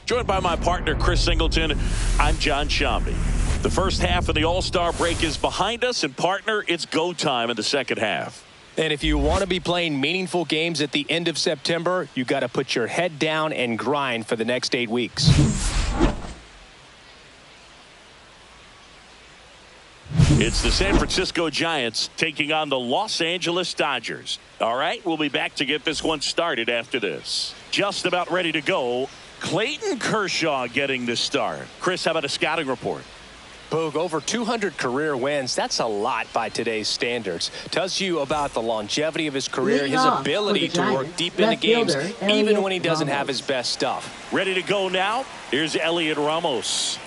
Joined by my partner, Chris Singleton, I'm John Shambi. The first half of the All-Star break is behind us, and partner, it's go time in the second half. And if you want to be playing meaningful games at the end of September, you got to put your head down and grind for the next 8 weeks. It's the San Francisco Giants taking on the Los Angeles Dodgers. All right, we'll be back to get this one started after this. Just about ready to go. Clayton Kershaw getting the start. Chris, how about a scouting report? Boog, over 200 career wins. That's a lot by today's standards. Tells you about the longevity of his career, his ability to work deep into games, even when he doesn't have his best stuff. Ready to go now? Here's Elliot Ramos.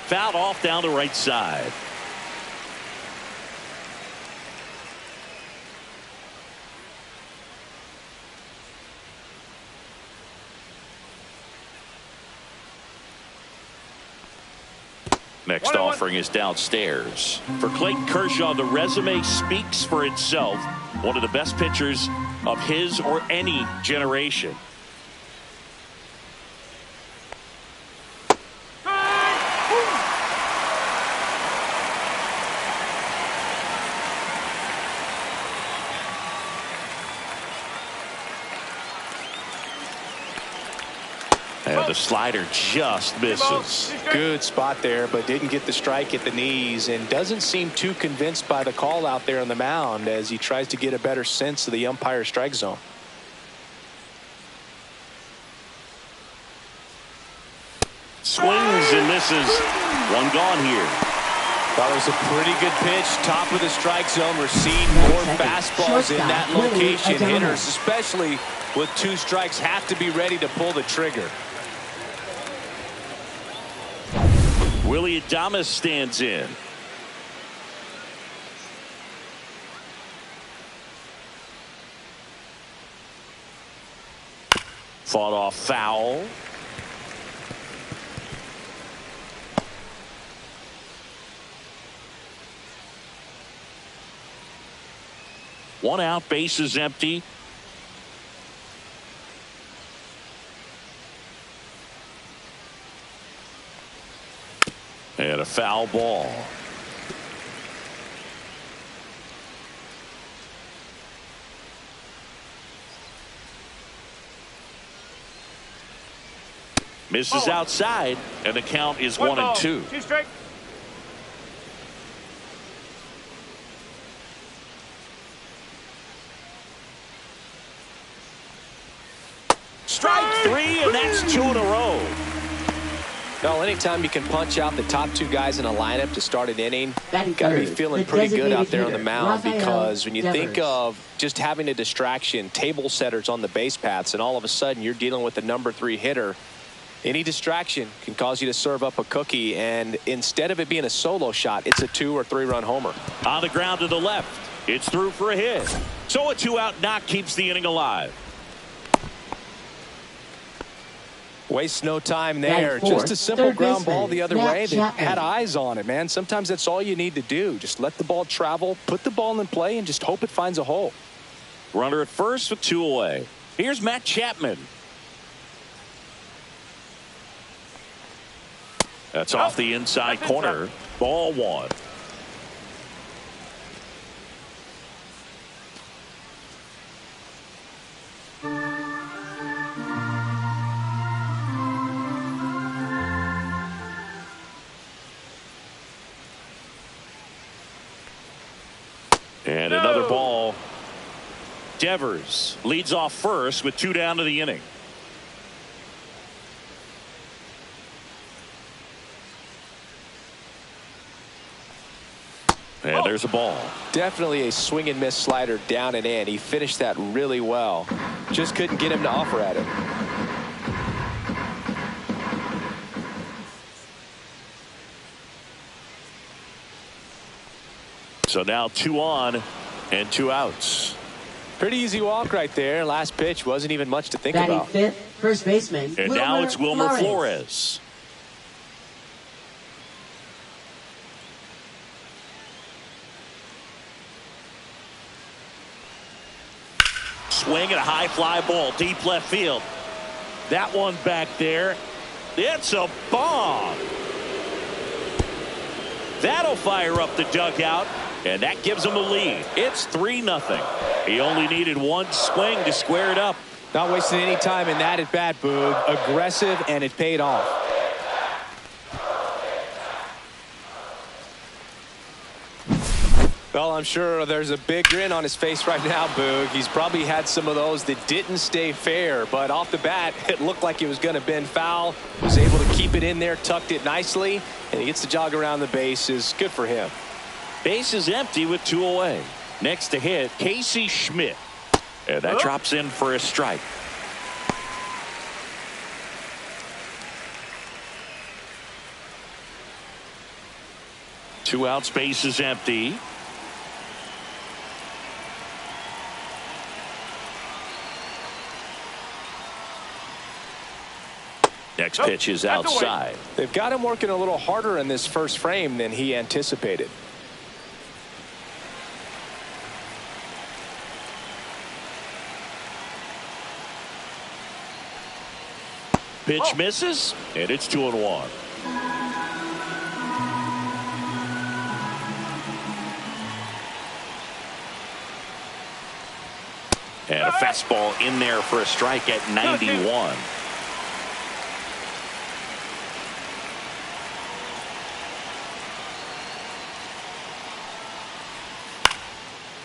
Fouled off down the right side. Next offering is downstairs. For Clayton Kershaw, the resume speaks for itself. One of the best pitchers of his or any generation. And the slider just misses. Good spot there, but didn't get the strike at the knees, and doesn't seem too convinced by the call out there on the mound as he tries to get a better sense of the umpire's strike zone. Swings and misses. One gone here. That was a pretty good pitch. Top of the strike zone. We're seeing more fastballs in that location. Hitters, especially with 2 strikes, have to be ready to pull the trigger. Willie Adames stands in. Fought off foul. One out, base is empty. And a foul ball. Misses outside, and the count is 1-2. Strike 3, and that's 2 in a row. Well, anytime you can punch out the top 2 guys in a lineup to start an inning, you got to be feeling pretty good out there on the mound, because when you think of just having a distraction, table setters on the base paths, and all of a sudden you're dealing with the number 3 hitter, any distraction can cause you to serve up a cookie, and instead of it being a solo shot, it's a 2 or 3 run homer. On the ground to the left, it's through for a hit. So a 2-out knock keeps the inning alive. Wastes no time there. Just a simple ground ball the other way. They had eyes on it, man. Sometimes that's all you need to do. Just let the ball travel, put the ball in play, and just hope it finds a hole. Runner at first with 2 away. Here's Matt Chapman. That's off the inside corner. Ball 1. And another ball. Devers leads off first with 2 down to the inning. And there's a ball. Definitely a swing and miss slider down and in. He finished that really well. Just couldn't get him to offer at it. So now 2 on and 2 outs. Pretty easy walk right there. Last pitch wasn't even much to think Batting about. fifth, first baseman. And now it's Wilmer Flores. Swing and a high fly ball deep left field. That one back there. It's a bomb. That'll fire up the dugout, and that gives him a lead. It's 3-0. He only needed one swing to square it up. Not wasting any time in that at bat, Boog. Aggressive, and it paid off. Well, I'm sure there's a big grin on his face right now, Boog. He's probably had some of those that didn't stay fair, but off the bat, it looked like it was going to bend foul. Was able to keep it in there, tucked it nicely, and he gets the jog around the bases. Good for him. Base is empty with 2 away. Next to hit, Casey Schmidt. And that drops in for a strike. Two outs, base is empty. Next pitch is outside. They've got him working a little harder in this first frame than he anticipated. Pitch misses, and it's 2-1. And a fastball in there for a strike at 91.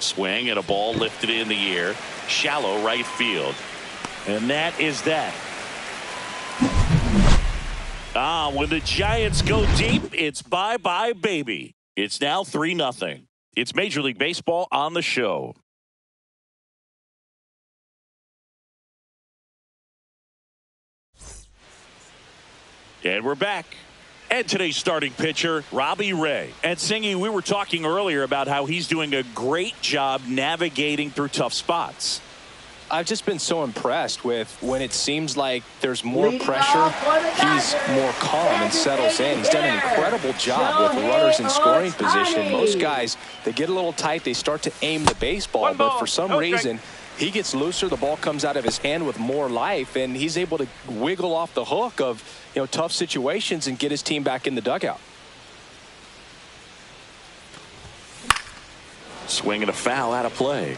Swing and a ball lifted in the air. Shallow right field. And that is that. When the Giants go deep, it's bye-bye, baby. It's now 3-0. It's Major League Baseball on the show. And we're back. And today's starting pitcher, Robbie Ray. And Singy, we were talking earlier about how he's doing a great job navigating through tough spots. I've just been so impressed with when it seems like there's more pressure, he's more calm and settles in. He's done an incredible job with runners in scoring position. Most guys, they get a little tight, they start to aim the baseball, but for some reason, he gets looser, the ball comes out of his hand with more life, and he's able to wiggle off the hook of, you know, tough situations and get his team back in the dugout. Swing and a foul out of play.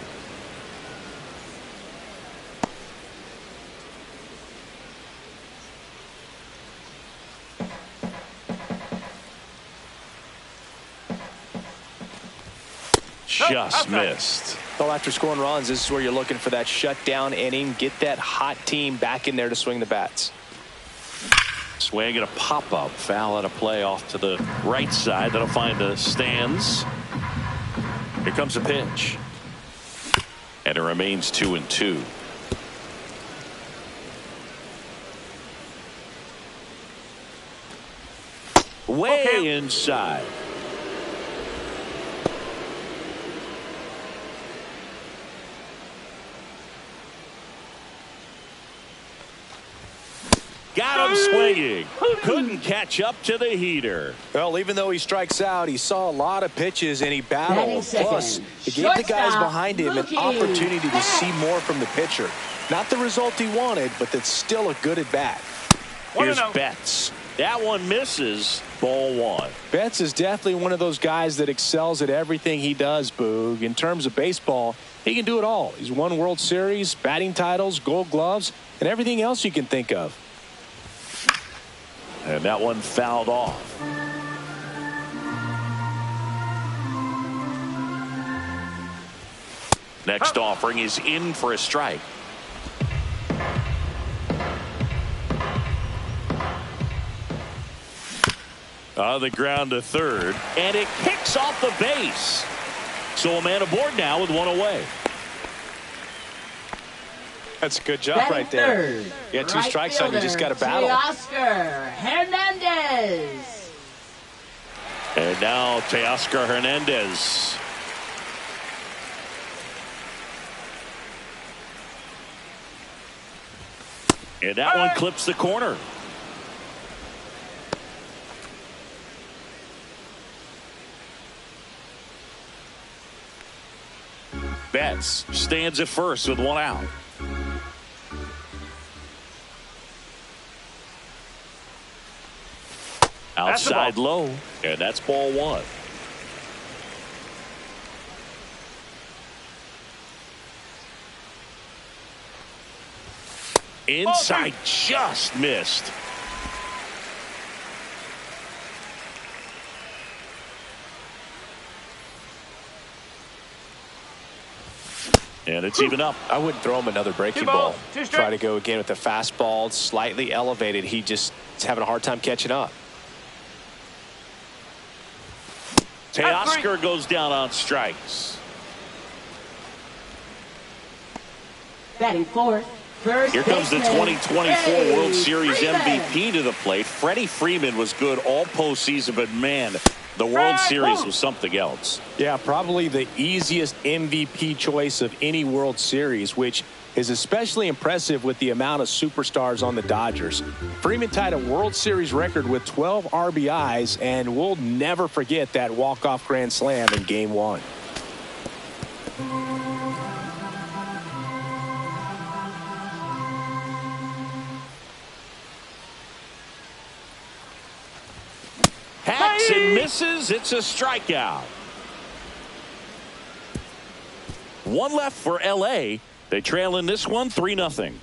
Just missed. Well, after scoring runs, this is where you're looking for that shutdown inning. Get that hot team back in there to swing the bats. Swing and a pop-up. Foul out of play off to the right side. That'll find the stands. Here comes a pitch. And it remains 2-2. Way inside. Got him swinging. Couldn't catch up to the heater. Well, even though he strikes out, he saw a lot of pitches and he battled. Plus, he gave the guys behind him an opportunity to see more from the pitcher. Not the result he wanted, but that's still a good at bat. Here's Betts. That one misses. Ball one. Betts is definitely one of those guys that excels at everything he does, Boog. In terms of baseball, he can do it all. He's won World Series, batting titles, Gold Gloves, and everything else you can think of. And that one fouled off. Next offering is in for a strike. On the ground to third, and it kicks off the base. So a man aboard now with one away. That's a good job right there. You got two strikes on you, just got to battle. Teoscar Hernandez. And now Teoscar Hernandez. And that one clips the corner. Betts stands at first with one out. Outside low, and that's ball one. Inside, just missed. And it's even up. I wouldn't throw him another breaking ball. Try to go again with the fastball, slightly elevated. He just is having a hard time catching up. Teoscar goes down on strikes. Batting fourth. Here comes the 2024 World Series MVP to the plate. Freddie Freeman was good all postseason, but man, the World Series was something else. Yeah, probably the easiest MVP choice of any World Series, which is especially impressive with the amount of superstars on the Dodgers. Freeman tied a World Series record with 12 RBIs, and we'll never forget that walk-off grand slam in Game 1. Hacks and misses. It's a strikeout. One left for LA. They trail in this one 3-0.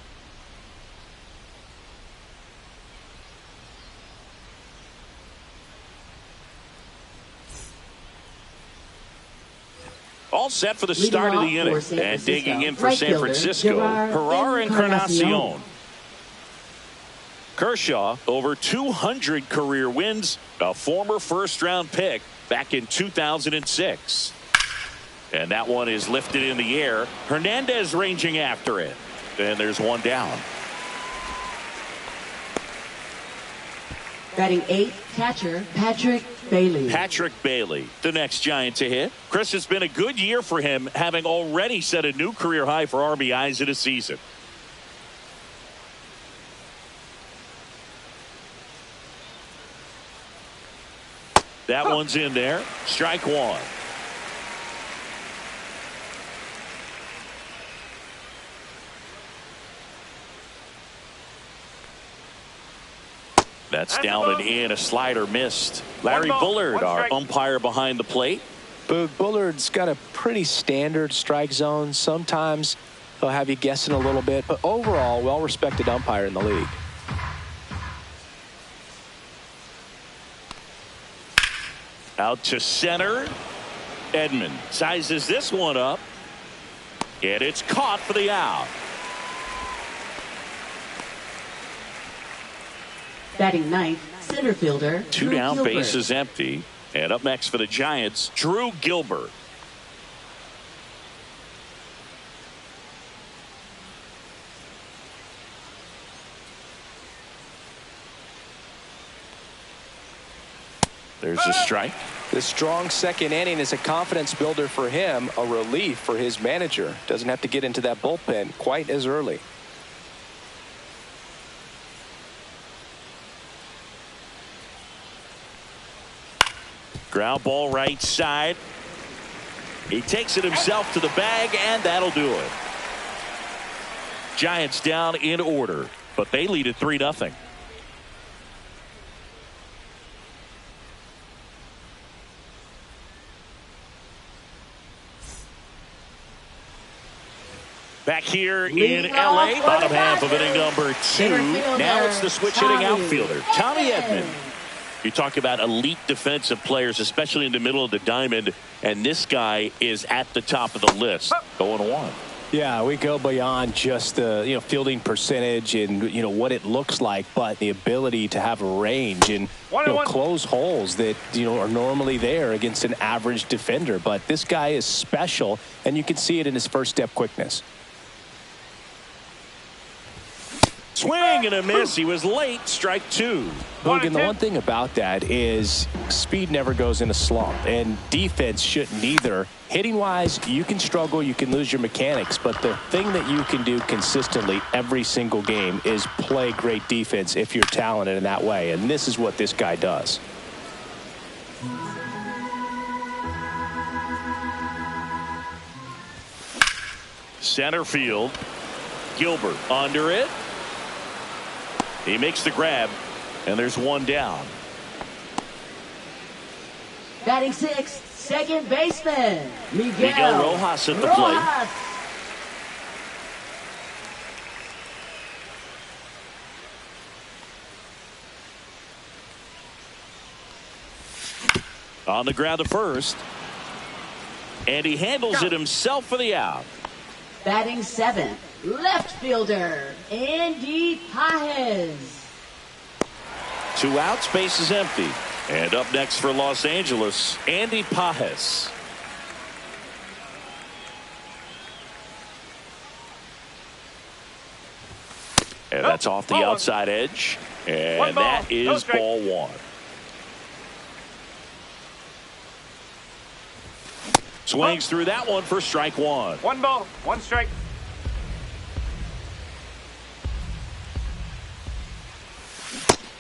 All set for the start of the inning. And digging in for San Francisco, Herrera Encarnacion. Kershaw, over 200 career wins, a former first-round pick back in 2006. And that one is lifted in the air. Hernandez ranging after it. And there's one down. Batting eighth, catcher Patrick Bailey. Patrick Bailey, the next Giant to hit. Chris, it's been a good year for him, having already set a new career high for RBIs in a season. That one's in there. Strike one. That's down and in. A slider missed. Larry Bullard, our umpire behind the plate. Bullard's got a pretty standard strike zone. Sometimes he'll have you guessing a little bit, but overall, well-respected umpire in the league. Out to center. Edman sizes this one up. And it's caught for the out. Batting ninth, center fielder. Two down, bases empty. And up next for the Giants, Drew Gilbert. There's a strike. The strong second inning is a confidence builder for him, a relief for his manager. Doesn't have to get into that bullpen quite as early. Ground ball right side. He takes it himself to the bag, and that'll do it. Giants down in order, but they lead at 3-0. Back here in LA, bottom half of inning number 2. Now it's the switch hitting outfielder, Tommy Edman. You talk about elite defensive players, especially in the middle of the diamond, and this guy is at the top of the list, going 1. Yeah, we go beyond just the fielding percentage and what it looks like, but the ability to have a range and close holes that are normally there against an average defender. But this guy is special, and you can see it in his first step quickness. Swing and a miss. He was late. Strike 2. Hogan, the one thing about that is speed never goes in a slump, and defense shouldn't either. Hitting wise, you can struggle, you can lose your mechanics, but the thing that you can do consistently every single game is play great defense if you're talented in that way, and this is what this guy does. Center field. Gilbert under it. He makes the grab, and there's one down. Batting 6, second baseman, Miguel Rojas at the plate. On the ground to first. And he handles it himself for the out. Batting 7, left fielder, Andy Pages. 2 outs, base is empty. And up next for Los Angeles, Andy Pages. And that's off the outside edge. And that is ball 1. Swings through that one for strike 1. 1 ball, 1 strike.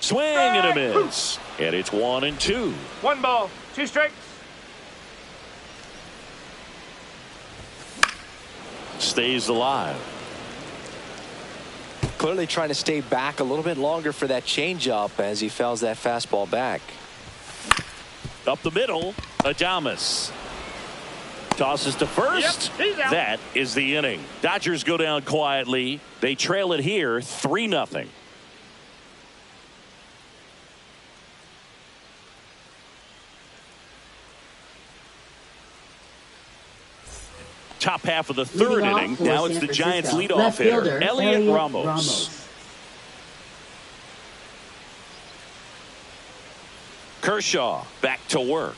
Swing and a miss. And it's 1-2. 1 ball, 2 strikes. Stays alive. Clearly trying to stay back a little bit longer for that changeup as he fouls that fastball back. Up the middle, Adames. Tosses to first. Yep, that is the inning. Dodgers go down quietly. They trail it here 3-0. Top half of the 3rd inning. Now it's the Giants leadoff hitter, Elliot Ramos. Kershaw back to work.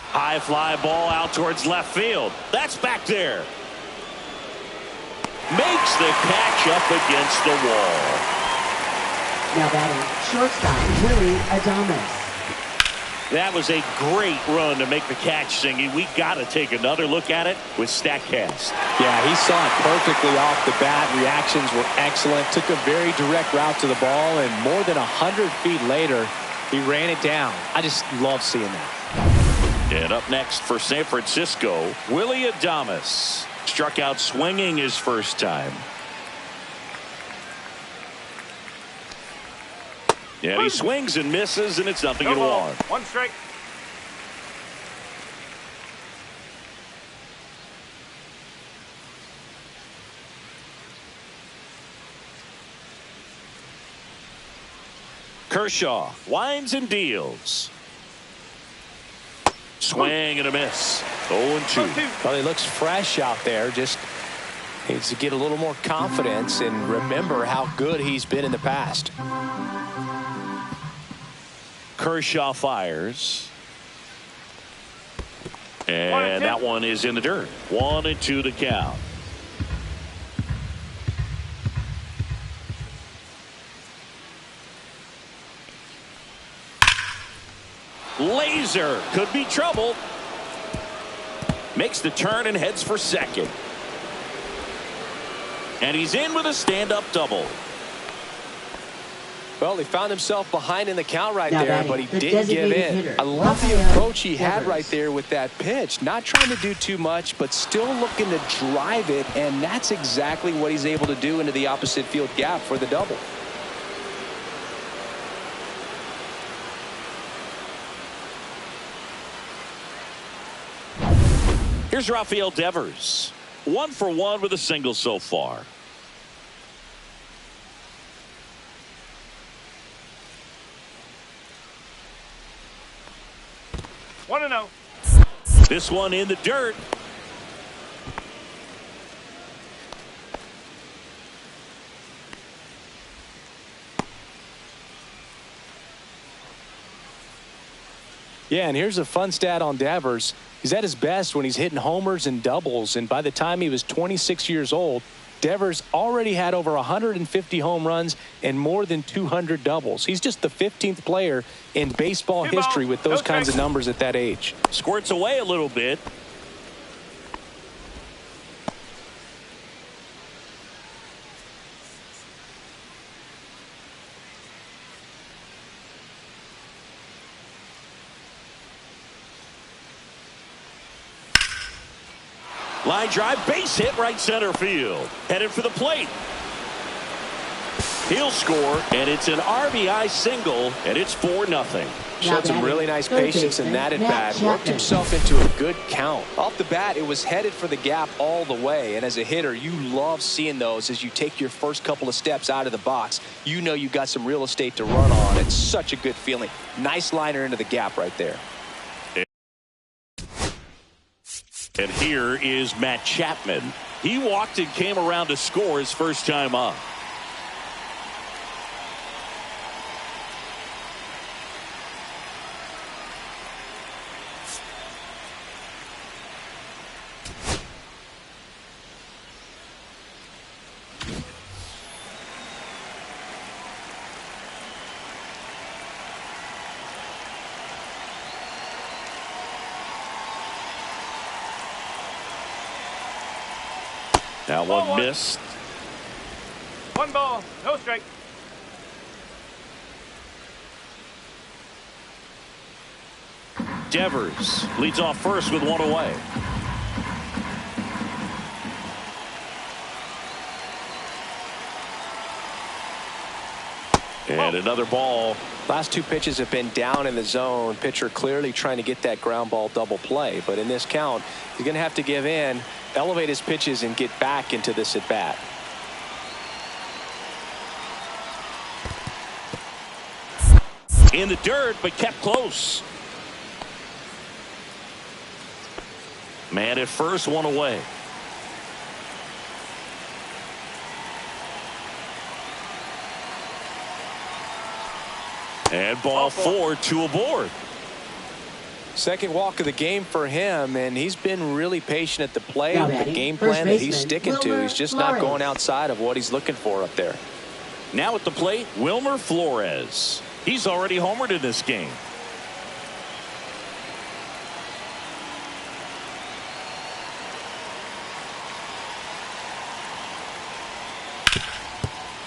High fly ball out towards left field. That's back there. Makes the catch up against the wall. Now batting shortstop, Willie Adames. That was a great run to make the catch, Singy. We got to take another look at it with StatCast. Yeah, he saw it perfectly off the bat. Reactions were excellent. Took a very direct route to the ball, and more than 100 feet later, he ran it down. I just love seeing that. And up next for San Francisco, Willie Adames. Struck out swinging his first time. And he swings and misses, and it's 0-1. 1 strike. Kershaw winds and deals. Swing and a miss. 0-2. Well, he looks fresh out there. Just needs to get a little more confidence and remember how good he's been in the past. Kershaw fires. And that one is in the dirt. 1-2 to count. Laser could be trouble. Makes the turn and heads for second. And he's in with a stand-up double. Well, he found himself behind in the count right Now there, but he didn't give in. I love the approach he had right there with that pitch. Not trying to do too much, but still looking to drive it, and that's exactly what he's able to do into the opposite field gap for the double. Here's Rafael Devers. 1 for 1 with a single so far. 1-0. This one in the dirt. Yeah, and here's a fun stat on Devers. He's at his best when he's hitting homers and doubles, and by the time he was 26 years old, Devers already had over 150 home runs and more than 200 doubles. He's just the 15th player in baseball history with those kinds of numbers at that age. Squirts away a little bit. Line drive, base hit, right center field. Headed for the plate. He'll score, and it's an RBI single, and it's 4-0. Showed some really nice patience in that at-bat. Worked himself into a good count. Off the bat, it was headed for the gap all the way. And as a hitter, you love seeing those as you take your first couple of steps out of the box. You know you got some real estate to run on. It's such a good feeling. Nice liner into the gap right there. And here is Matt Chapman. He walked and came around to score his first time up. Now one missed. 1 ball, no strike. Devers leads off first with 1 away. And another ball. Last 2 pitches have been down in the zone. Pitcher clearly trying to get that ground ball double play. But in this count, he's going to have to give in, elevate his pitches, and get back into this at bat. In the dirt, but kept close. Man at first, 1 away. And ball 4, 2 aboard. Second walk of the game for him, and he's been really patient at the plate. The game plan that he's sticking to, he's just not going outside of what he's looking for up there. Now at the plate, Wilmer Flores. He's already homered in this game.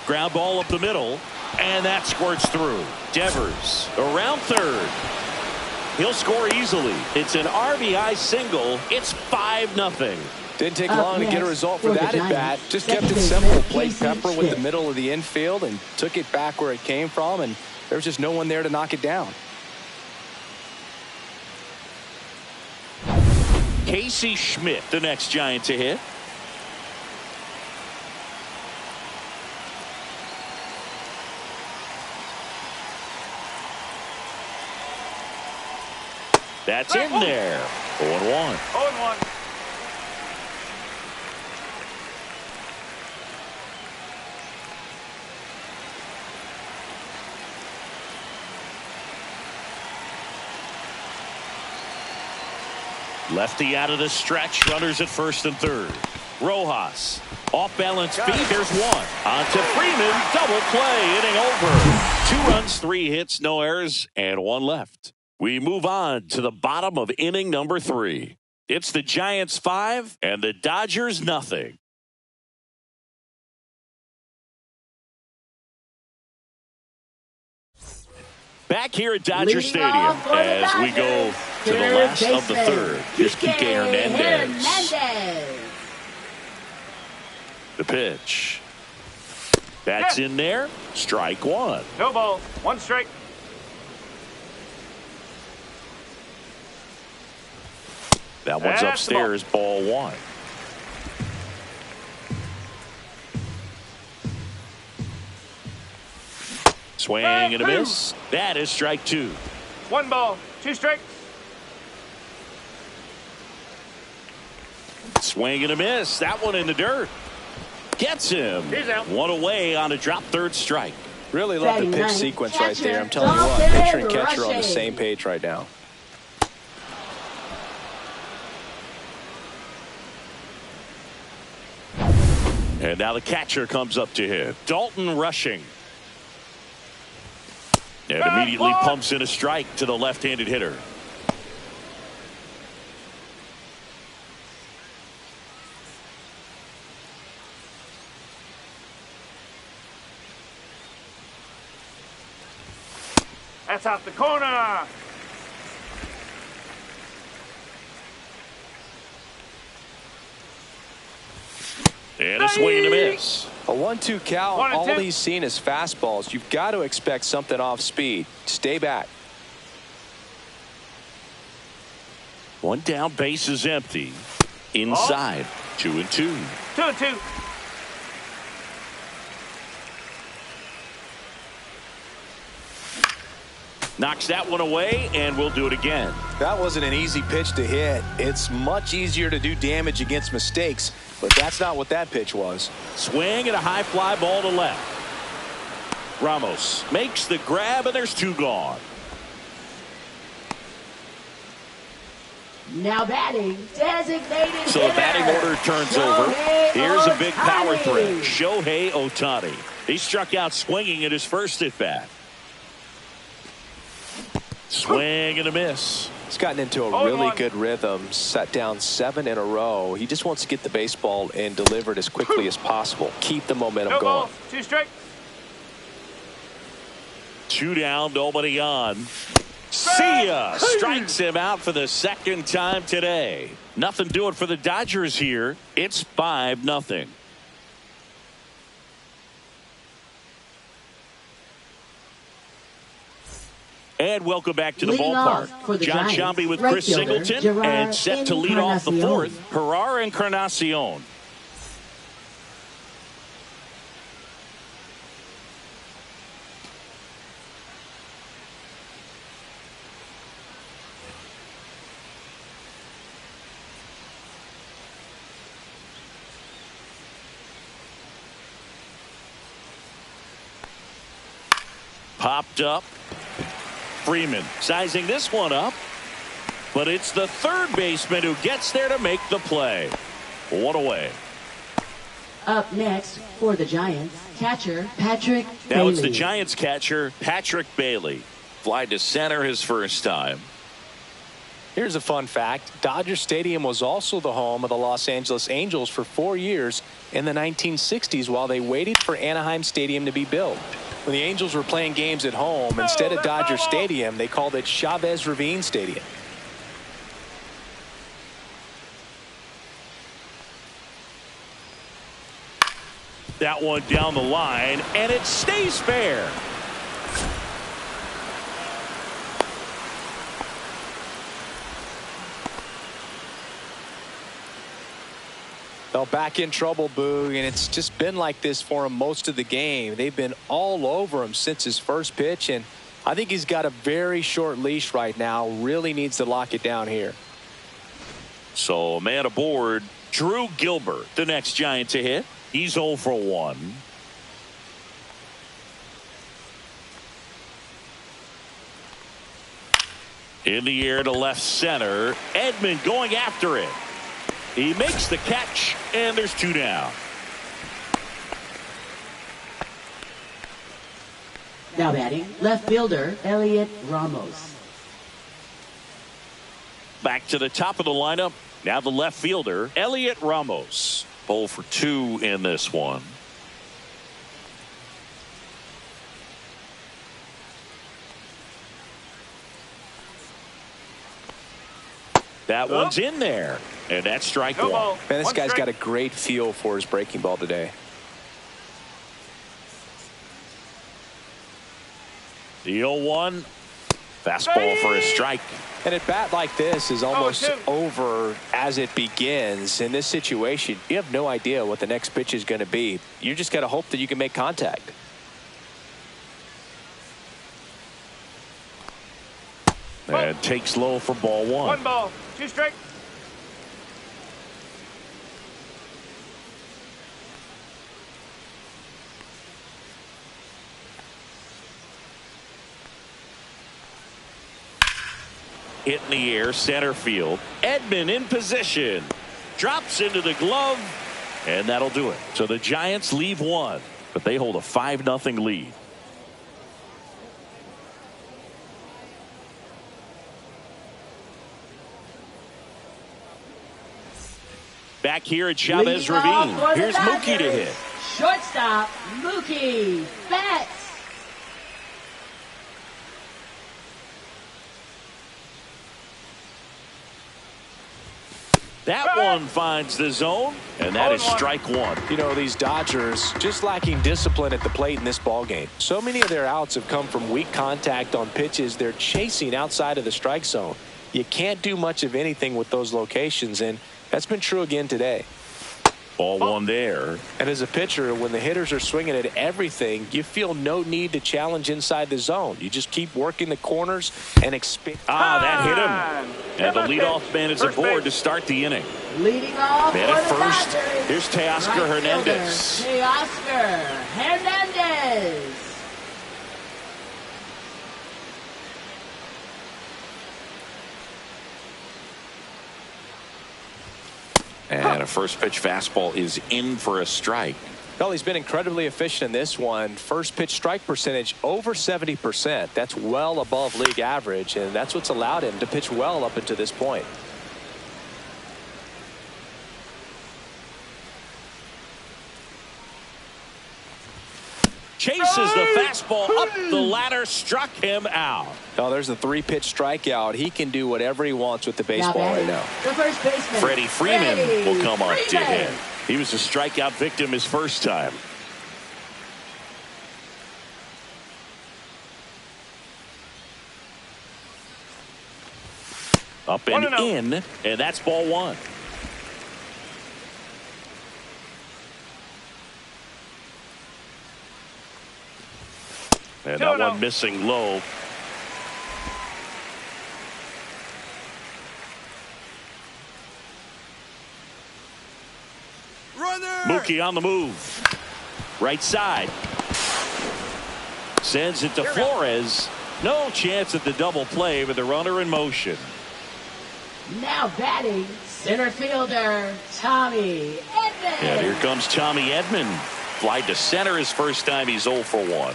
Ground ball up the middle, and that squirts through. Devers around third. He'll score easily. It's an RBI single. It's 5-0. Didn't take long to get a result for that at bat. Just kept it simple. Played pepper with the middle of the infield and took it back where it came from, and there's just no one there to knock it down. Casey Schmidt, the next Giant to hit. That's in there. 0-1. 0-1. Lefty out of the stretch. Runners at first and third. Rojas off balance feet. There's one. On to Freeman. Double play. Inning over. 2 runs, 3 hits, no errors, and 1 left. We move on to the bottom of inning number 3. It's the Giants 5 and the Dodgers 0. Back here at Dodger Stadium as we go to the last of the third. Here's Kike Hernandez. The pitch. That's in there. Strike 1. No ball, 1 strike. That one's upstairs, ball 1. Swing and a miss. That is strike 2. 1 ball, 2 strikes. Swing and a miss. That one in the dirt. Gets him. He's out. 1 away on a drop third strike. Really love the pitch sequence right there. I'm telling you what, pitcher and catcher are on the same page right now. And now the catcher comes up to hit. Dalton Rushing. And immediately pumps in a strike to the left-handed hitter. That's off the corner. And a swing and a miss. A 1-2 count. All he's seen is fastballs. You've got to expect something off speed. Stay back. One down, base is empty. Inside, 2-2. 2-2. Knocks that one away, and we'll do it again. That wasn't an easy pitch to hit. It's much easier to do damage against mistakes, but that's not what that pitch was. Swing and a high fly ball to left. Ramos makes the grab, and there's 2 gone. Now batting, designated So the batting order turns over. Here's a big power threat. Shohei Ohtani. He struck out swinging at his first at bat. Swing and a miss. He's gotten into a really good rhythm. Set down 7 in a row. He just wants to get the baseball and deliver it as quickly as possible. Keep the momentum going. Balls, 2 strike. 2 down, nobody on. See ya! Strikes him out for the 2nd time today. Nothing doing for the Dodgers here. It's 5-0. And welcome back to the ballpark. John Shambi with Chris Singleton, and set to lead off the 4th, Gerard Encarnacion. Popped up. Freeman sizing this one up, but it's the third baseman who gets there to make the play. 1 away. Up next for the Giants, catcher Patrick Bailey. Now it's the Giants catcher Patrick Bailey. Fly to center his first time. Here's a fun fact. Dodger Stadium was also the home of the Los Angeles Angels for 4 years in the 1960s while they waited for Anaheim Stadium to be built. When the Angels were playing games at home, instead of Dodger Stadium, they called it Chavez Ravine Stadium. That one down the line, and it stays fair. Well, back in trouble, Boog, and it's just been like this for him most of the game. They've been all over him since his first pitch, and I think he's got a very short leash right now. Really needs to lock it down here. So a man aboard, Drew Gilbert, the next Giant to hit. He's 0 for 1. In the air to left center. Edman going after it. He makes the catch, and there's 2 down. Now batting, left fielder Elliot Ramos. Back to the top of the lineup. Now the left fielder, Elliot Ramos. 0 for 2 in this one. That one's in there. And that's strike 1. Man, this guy's got a great feel for his breaking ball today. The 0-1. Fastball for a strike. And at bat like this is almost over as it begins. In this situation, you have no idea what the next pitch is going to be. You just got to hope that you can make contact. And takes low for ball 1. 1 ball, 2 strike. Hit in the air, center field. Edman in position. Drops into the glove, and that'll do it. So the Giants leave 1, but they hold a 5-0 lead. Back here at Chavez Ravine. Here's Mookie to hit. Shortstop, Mookie Betts. That one finds the zone, and that is strike one. You know, these Dodgers just lacking discipline at the plate in this ballgame. So many of their outs have come from weak contact on pitches they're chasing outside of the strike zone. You can't do much of anything with those locations, and that's been true again today. Ball one there. And as a pitcher, when the hitters are swinging at everything, you feel no need to challenge inside the zone. You just keep working the corners and expand. That hit him. And the leadoff man is aboard to start the inning. Leading off Man at for the first. Dodgers, Here's Teoscar right Hernandez. fielder, Teoscar Hernandez. And a first pitch fastball is in for a strike. Well, he's been incredibly efficient in this one. First pitch strike percentage over 70%. That's well above league average, and that's what's allowed him to pitch well up until this point. Chases the fastball up the ladder, struck him out. Oh, there's a 3-pitch strikeout. He can do whatever he wants with the baseball right now. The first baseman, Freddie Freeman will come up to him. He was a strikeout victim his first time. Up and in, and that's ball one. And that one missing low. Mookie on the move. Right side. Sends it to Flores. No chance at the double play with the runner in motion. Now batting, center fielder Tommy Edman. And here comes Tommy Edman. Flied to center his first time. He's 0 for 1.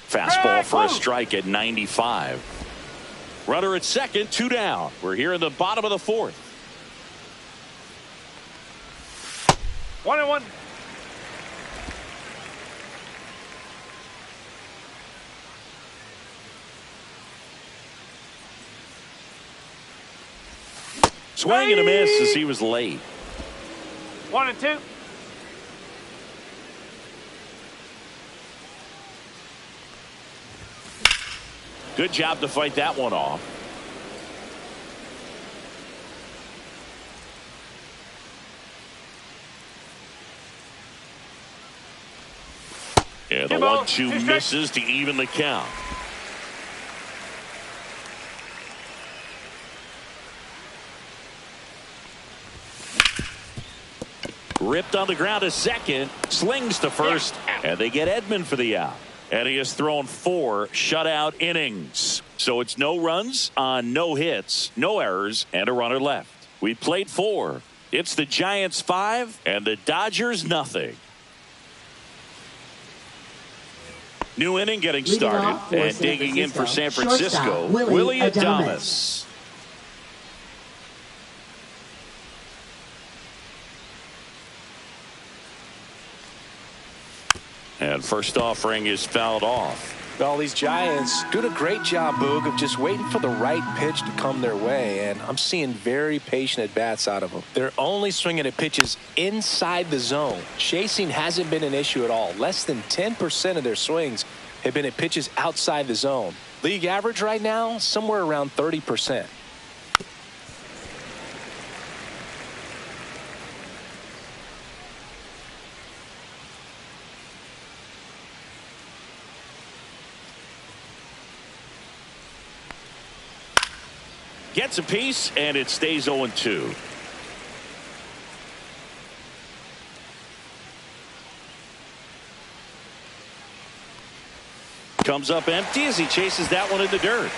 Fastball for a strike at 95. Runner at second, 2 down. We're here in the bottom of the 4th. 1-1. Swing and a miss as he was late. 1-2. Good job to fight that one off. And the 1-2 misses to even the count. Ripped on the ground to second, slings to first, and they get Edman for the out. And he has thrown 4 shutout innings. So it's no runs on no hits, no errors, and a runner left. We played 4. It's the Giants 5 and the Dodgers nothing. New inning getting started, and digging in for San Francisco, Willie Adames. And first offering is fouled off. Well, these Giants doing a great job, Boog, of just waiting for the right pitch to come their way, and I'm seeing very patient at-bats out of them. They're only swinging at pitches inside the zone. Chasing hasn't been an issue at all. Less than 10% of their swings have been at pitches outside the zone. League average right now, somewhere around 30%. Gets a piece, and it stays 0-2. Comes up empty as he chases that one in the dirt.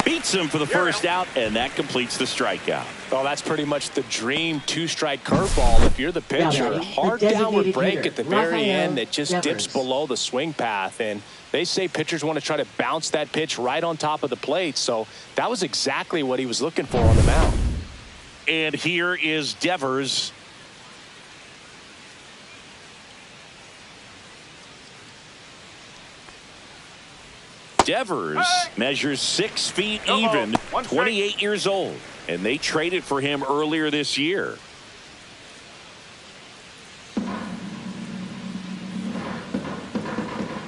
Beats him for the first out, and that completes the strikeout. Well, that's pretty much the dream 2-strike curveball if you're the pitcher. Hard downward break at the very end that just dips below the swing path. And they say pitchers want to try to bounce that pitch right on top of the plate. So that was exactly what he was looking for on the mound. And here is Devers. Devers measures 6 feet even, 28 years old, and they traded for him earlier this year.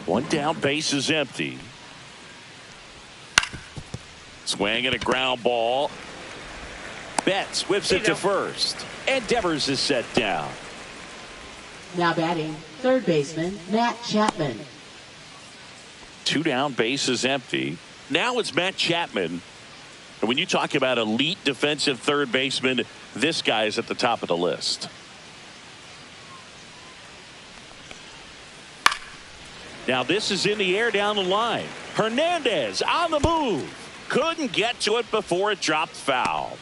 One down, base is empty. Swing and a ground ball. Betts whips it to first, and Devers is set down. Now batting, third baseman Matt Chapman. 2 down, base is empty. Now it's Matt Chapman. And when you talk about elite defensive third baseman, this guy is at the top of the list. Now this is in the air down the line. Hernandez on the move. Couldn't get to it before it dropped foul.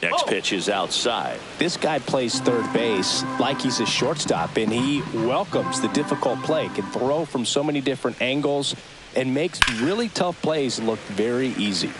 Next pitch is outside. This guy plays third base like he's a shortstop, and he welcomes the difficult play. Can throw from so many different angles and makes really tough plays look very easy.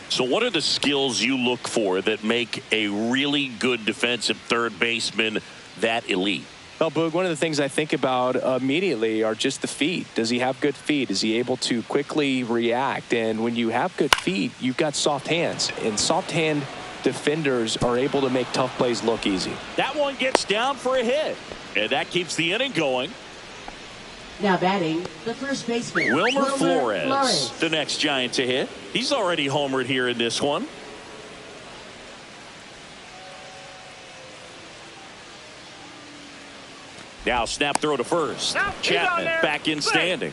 So what are the skills you look for that make a really good defensive third baseman that elite? Well, Boog, one of the things I think about immediately are just the feet. Does he have good feet? Is he able to quickly react? And when you have good feet, you've got soft hands. And soft hand defenders are able to make tough plays look easy. That one gets down for a hit. And that keeps the inning going. Now batting, the first baseman Wilmer Flores, the next Giant to hit. He's already homered here in this one. Now snap throw to first. Chapman back in standing.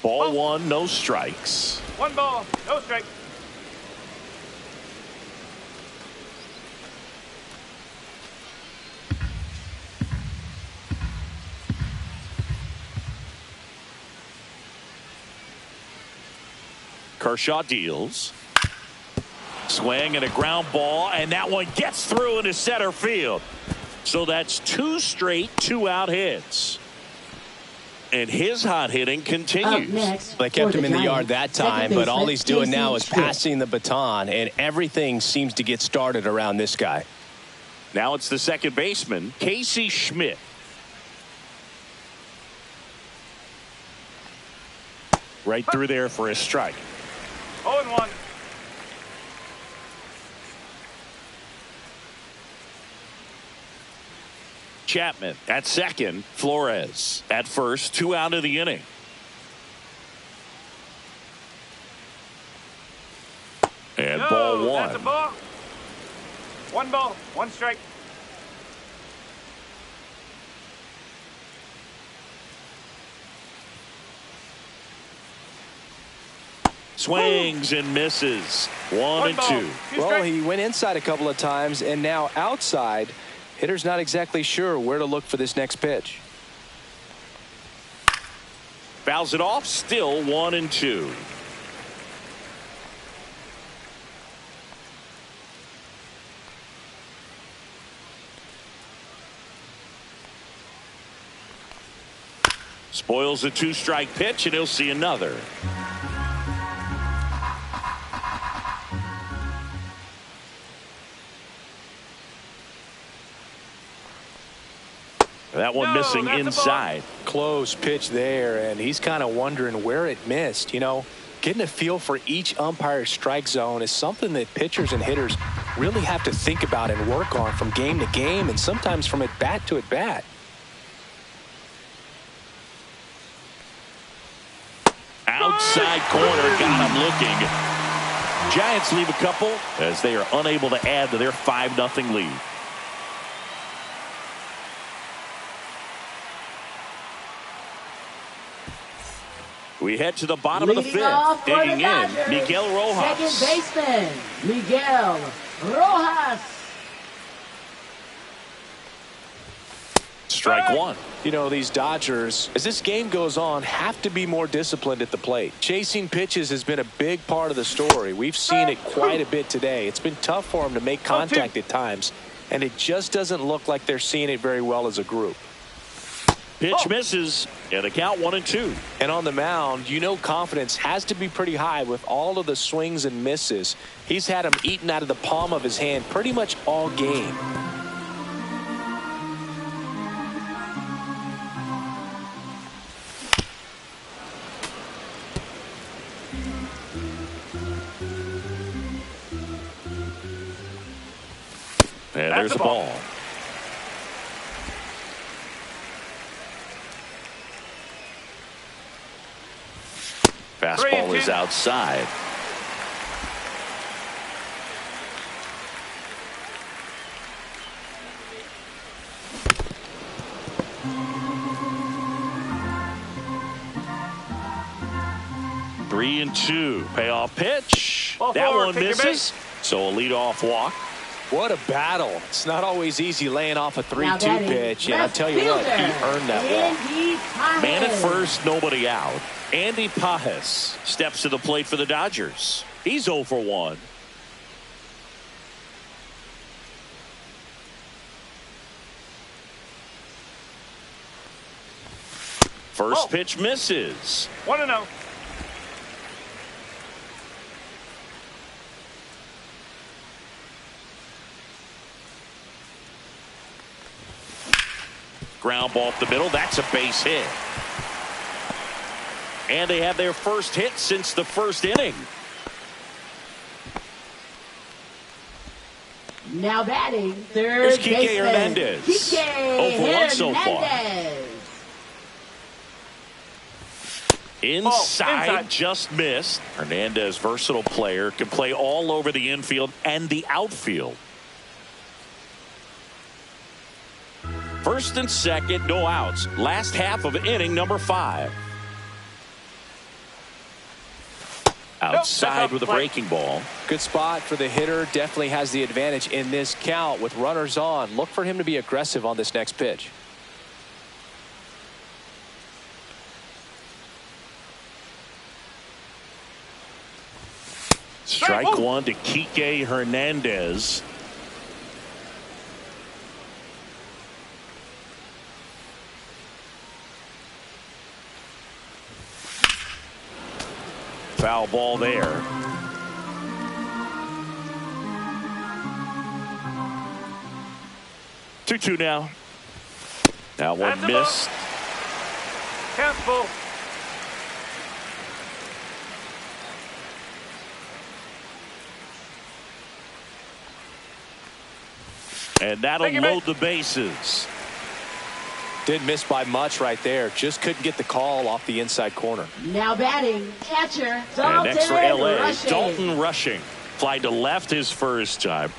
Ball one, no strikes. 1 ball, no strike. Kershaw deals. Swing and a ground ball, and that one gets through into center field. So that's 2 straight 2-out hits. And his hot hitting continues. They kept him in the yard that time, but all he's doing now is passing the baton, and everything seems to get started around this guy. Now it's the second baseman, Casey Schmidt. Right through there for a strike. 0-1. Chapman at second, Flores at first, 2 out of the inning. And ball one. That's a ball. 1 ball, 1 strike. Swings and misses. 1 and 2. Well, he went inside a couple of times, and now outside. Hitter's not exactly sure where to look for this next pitch. Fouls it off, still 1 and 2. Spoils a 2-strike pitch, and he'll see another. That one missing inside. Close pitch there, and he's kind of wondering where it missed. You know, getting a feel for each umpire's strike zone is something that pitchers and hitters really have to think about and work on from game to game, and sometimes from at bat to at bat. Outside corner, got him looking. Giants leave a couple as they are unable to add to their 5-0 lead. We head to the bottom of the 5th. Digging in, Miguel Rojas. Second baseman, Miguel Rojas. strike one. You know, these Dodgers, as this game goes on, have to be more disciplined at the plate. Chasing pitches has been a big part of the story. We've seen it quite a bit today. It's been tough for them to make contact at times, and it just doesn't look like they're seeing it very well as a group. Pitch misses, and the count 1-2. And on the mound, you know confidence has to be pretty high with all of the swings and misses. He's had them eaten out of the palm of his hand pretty much all game. And there's the ball. Fastball is outside. Three and two. Payoff pitch. That one misses. So a leadoff walk. What a battle. It's not always easy laying off a 3-2 pitch, and I'll tell you what, he earned that walk. Man at first, nobody out. Andy Pajes steps to the plate for the Dodgers. He's 0 for 1. First pitch misses. 1-0. Ground ball up the middle. That's a base hit. And they have their first hit since the first inning. Now batting, Here's third Kike baseman. Hernandez. Kike 0 for 1 so far. Hernandez. Inside, just missed. Hernandez, versatile player, can play all over the infield and the outfield. First and second, no outs. Last half of inning number 5. Outside with a breaking ball. Good spot for the hitter. Definitely has the advantage in this count with runners on. Look for him to be aggressive on this next pitch. Strike one to Kike Hernandez. Foul ball there. Two now. That one missed. Careful. And that'll load the bases. Didn't miss by much right there. Just couldn't get the call off the inside corner. Now batting, catcher Dalton and next for LA, Rushing. Dalton Rushing. Flied to left his first time.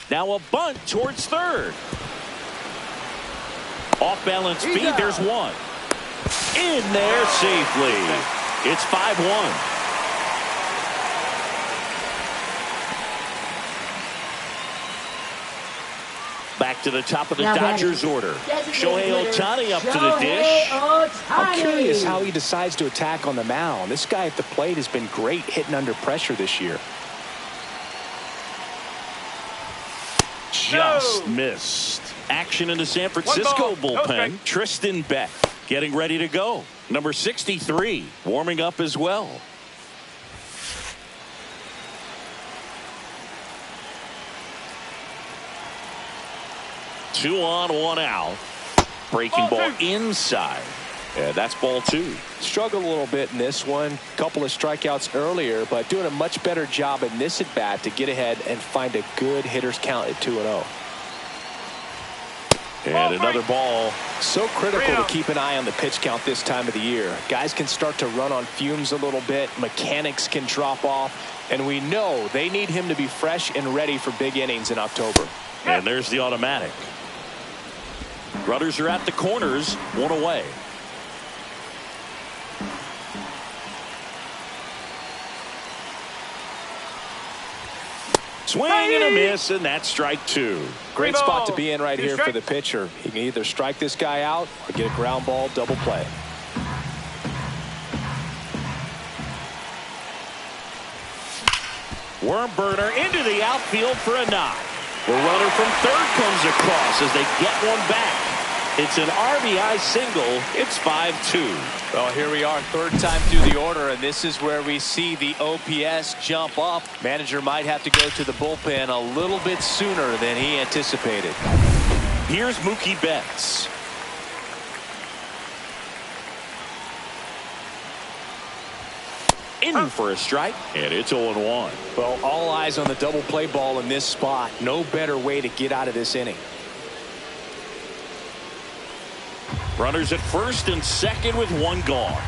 Now a bunt towards third. Off balance feed, there's one. In there safely. It's 5-1. Back to the top of the Dodgers order. Shohei Ohtani up to the dish. I'm curious how he decides to attack on the mound. This guy at the plate has been great hitting under pressure this year. Just missed. Action in the San Francisco bullpen. Tristan Beck getting ready to go. Number 63 warming up as well. Two on, one out. Breaking ball inside. And that's ball 2. Struggled a little bit in this one. Couple of strikeouts earlier, but doing a much better job in this at bat to get ahead and find a good hitter's count at 2-0. And another ball. So critical to keep an eye on the pitch count this time of the year. Guys can start to run on fumes a little bit. Mechanics can drop off. And we know they need him to be fresh and ready for big innings in October. And there's the automatic. Runners are at the corners, one away. Swing and a miss, and that's strike two. Great spot to be in right here for the pitcher. He can either strike this guy out or get a ground ball double play. Worm burner into the outfield for a knock. The runner from third comes across as they get one back. It's an RBI single. It's 5-2. Well, here we are, third time through the order, and this is where we see the OPS jump up. Manager might have to go to the bullpen a little bit sooner than he anticipated. Here's Mookie Betts. In for a strike, and it's 0-1. Well, all eyes on the double play ball in this spot. No better way to get out of this inning. Runners at first and second with one gone.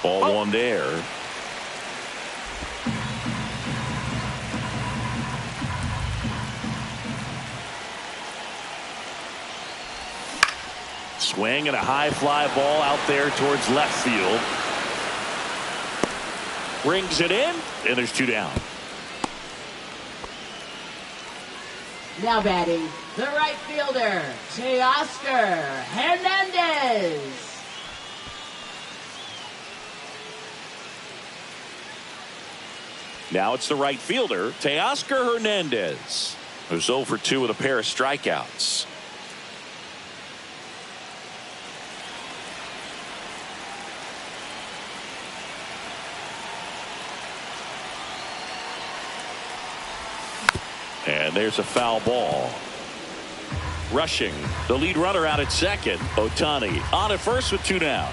Ball one there. Swing and a high fly ball out there towards left field. Brings it in, and there's two down. Now batting, the right fielder, Teoscar Hernandez. Now it's the right fielder, Teoscar Hernandez, who's 0 for 2 with a pair of strikeouts. And there's a foul ball. Rushing, the lead runner out at second. Ohtani on at first with two down.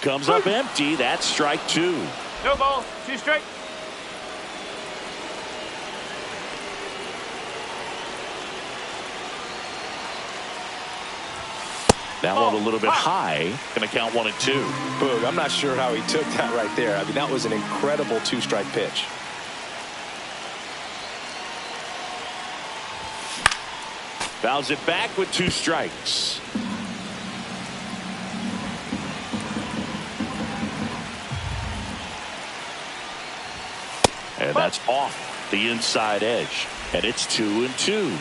Comes up empty. That's strike two. No ball, 2 strike. That one a little bit high. Going to count 1 and 2. Boog, I'm not sure how he took that right there. I mean, that was an incredible 2-strike pitch. Fouls it back with 2 strikes. And that's off the inside edge. And it's 2 and 2.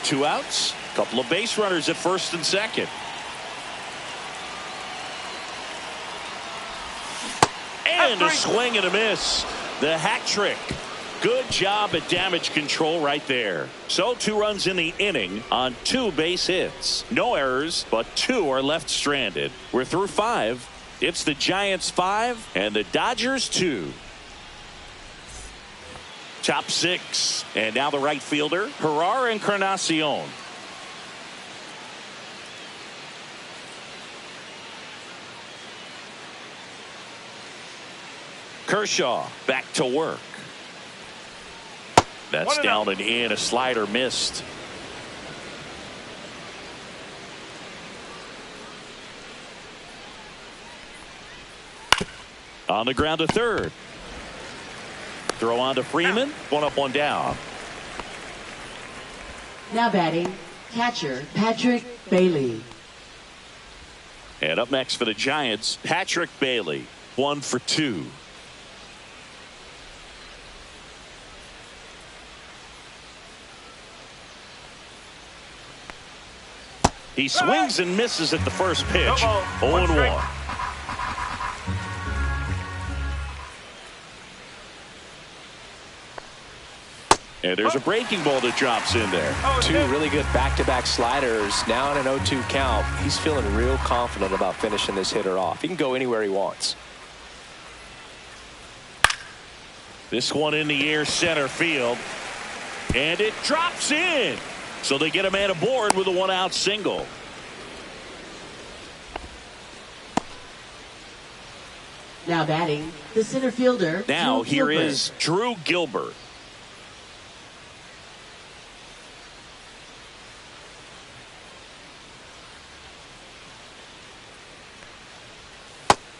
2 outs. Couple of base runners at first and second. And a swing and a miss. The hat trick. Good job at damage control right there. So 2 runs in the inning on 2 base hits. No errors, but 2 are left stranded. We're through 5. It's the Giants 5 and the Dodgers 2. Top 6. And now the right fielder, Gerard Encarnacion. Kershaw back to work. That's down and in. A slider missed. On the ground to third. Throw on to Freeman. 1 up, 1 down. Now batting, catcher Patrick Bailey. And up next for the Giants, Patrick Bailey. 1 for 2. He swings and misses at the first pitch. 0-1. And there's a breaking ball that drops in there. 2 really good back-to-back sliders. Now in an 0-2 count. He's feeling real confident about finishing this hitter off. He can go anywhere he wants. This one in the air center field. And it drops in. So they get a man aboard with a 1-out single. Now batting, the center fielder. Now Drew here Gilbert. is Drew Gilbert.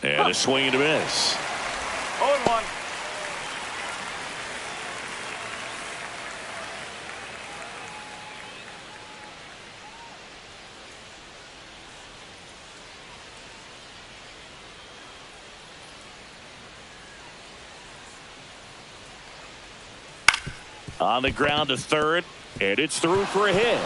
And a swing and a miss. 0-1. On the ground to third, and it's through for a hit.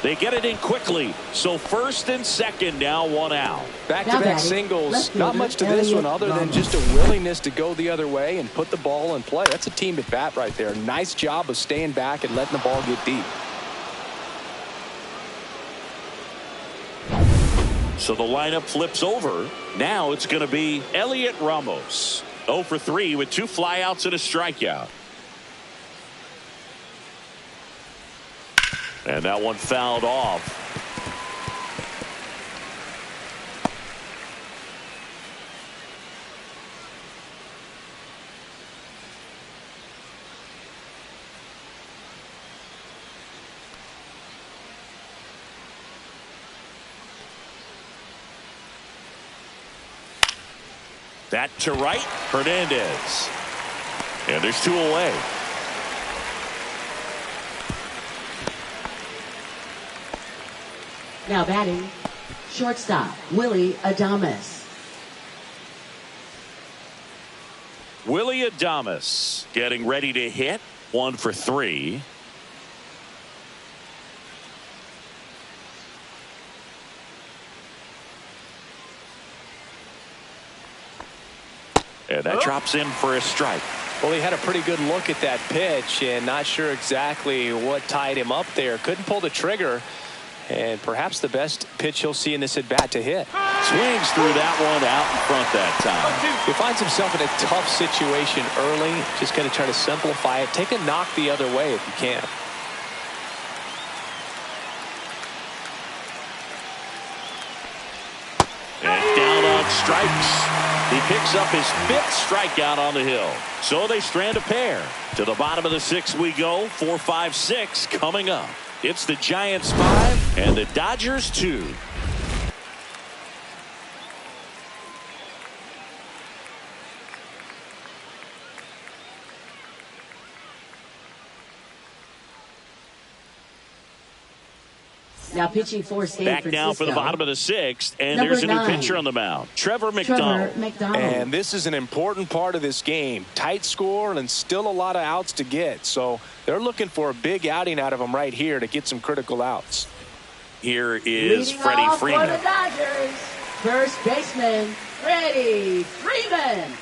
They get it in quickly, so first and second now, one out. Back-to-back singles. Not much to this one other than just a willingness to go the other way and put the ball in play. That's a team at bat right there. Nice job of staying back and letting the ball get deep. So the lineup flips over. Now it's going to be Elliot Ramos. 0 for 3 with 2 flyouts and a strikeout. And that one fouled off. That to right, Hernandez. And there's 2 away. Now batting, shortstop, Willie Adames. Willie Adames getting ready to hit. 1 for 3. And that drops in for a strike. Well, he had a pretty good look at that pitch and not sure exactly what tied him up there. Couldn't pull the trigger. And perhaps the best pitch he'll see in this at-bat to hit. Swings through that one out in front that time. He finds himself in a tough situation early. Just got to try to simplify it. Take a knock the other way if you can. And down on strikes. He picks up his 5th strikeout on the hill. So they strand a pair. To the bottom of the 6th we go. 4, 5, 6 coming up. It's the Giants 5 and the Dodgers 2. Now pitching for San Back Francisco. now for the bottom of the 6th, and Number there's a new 9. pitcher on the mound, Trevor McDonald. And this is an important part of this game. Tight score and still a lot of outs to get. So they're looking for a big outing out of him right here to get some critical outs. Here is Leading Freddie off Freeman. for the Dodgers, first baseman, Freddie Freeman.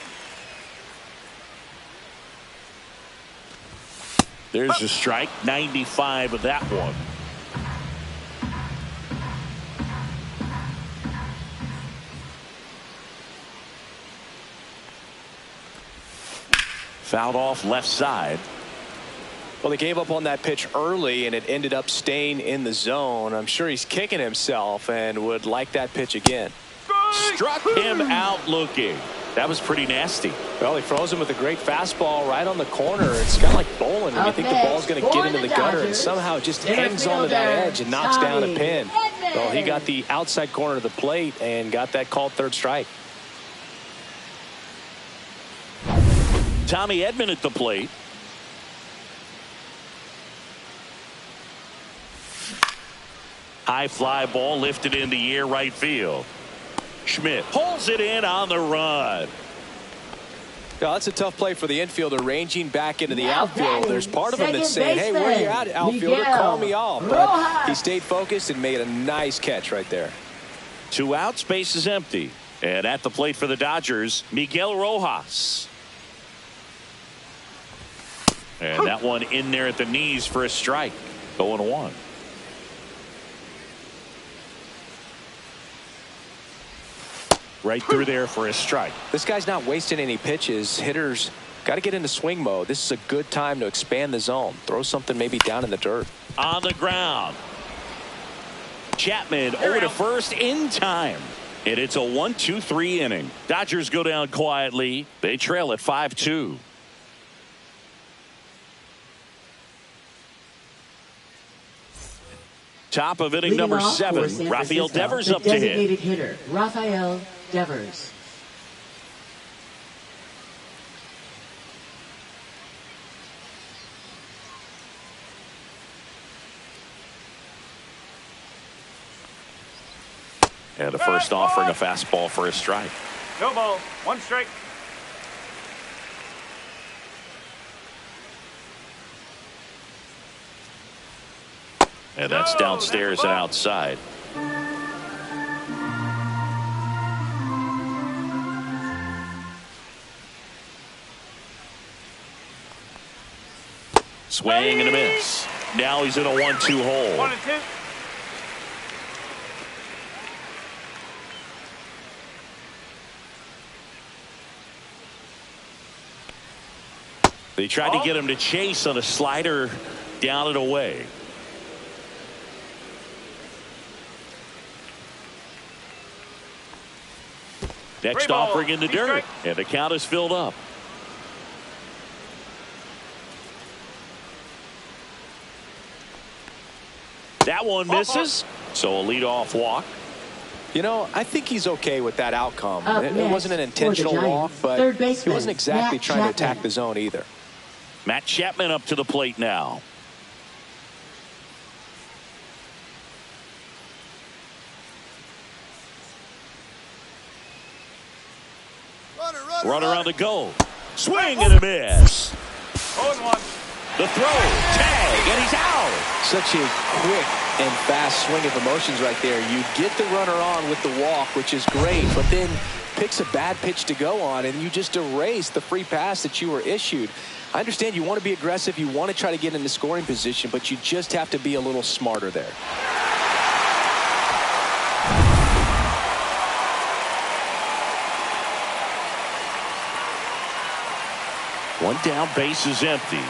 There's a strike, 95 of that one. Fouled off left side. Well, they gave up on that pitch early, and it ended up staying in the zone. I'm sure he's kicking himself and would like that pitch again. Struck him out looking. That was pretty nasty. Well, he froze him with a great fastball right on the corner. It's kind of like bowling when you think the ball's going to get into the gutter, and somehow it just hangs onto that edge and knocks down a pin. Well, he got the outside corner of the plate and got that called 3rd strike. Tommy Edman at the plate. High fly ball lifted in the air right field. Schmidt pulls it in on the run. Yeah, that's a tough play for the infielder, ranging back into the outfield. There's part of him that's saying, hey, where are you at, outfielder? Call me off. But he stayed focused and made a nice catch right there. 2 outs, base is empty. And at the plate for the Dodgers, Miguel Rojas. And that one in there at the knees for a strike. 0-1. Right through there for a strike. This guy's not wasting any pitches. Hitters got to get into swing mode. This is a good time to expand the zone. Throw something maybe down in the dirt. On the ground. Chapman over to first in time. And it's a 1-2-3 inning. Dodgers go down quietly. They trail at 5-2. Top of inning number 7. Rafael Devers up to hit. Designated hitter, Rafael Devers. And the first offering a fastball for a strike. No ball. 1 strike. And that's downstairs and outside. Swing and a miss. Now he's in a 1-2 hole. 1-2. They tried to get him to chase on a slider down and away. Next offering in the dirt, and the count is filled up. That one misses, so a leadoff walk. You know, I think he's okay with that outcome. It wasn't an intentional walk, but he wasn't exactly trying to attack the zone either. Matt Chapman up to the plate now. Runner on the go. Swing and a miss. 0-1. The throw, tag, and he's out. Such a quick and fast swing of emotions right there. You get the runner on with the walk, which is great, but then picks a bad pitch to go on, and you just erase the free pass that you were issued. I understand you want to be aggressive, you want to try to get in the scoring position, but you just have to be a little smarter there. One down, base is empty.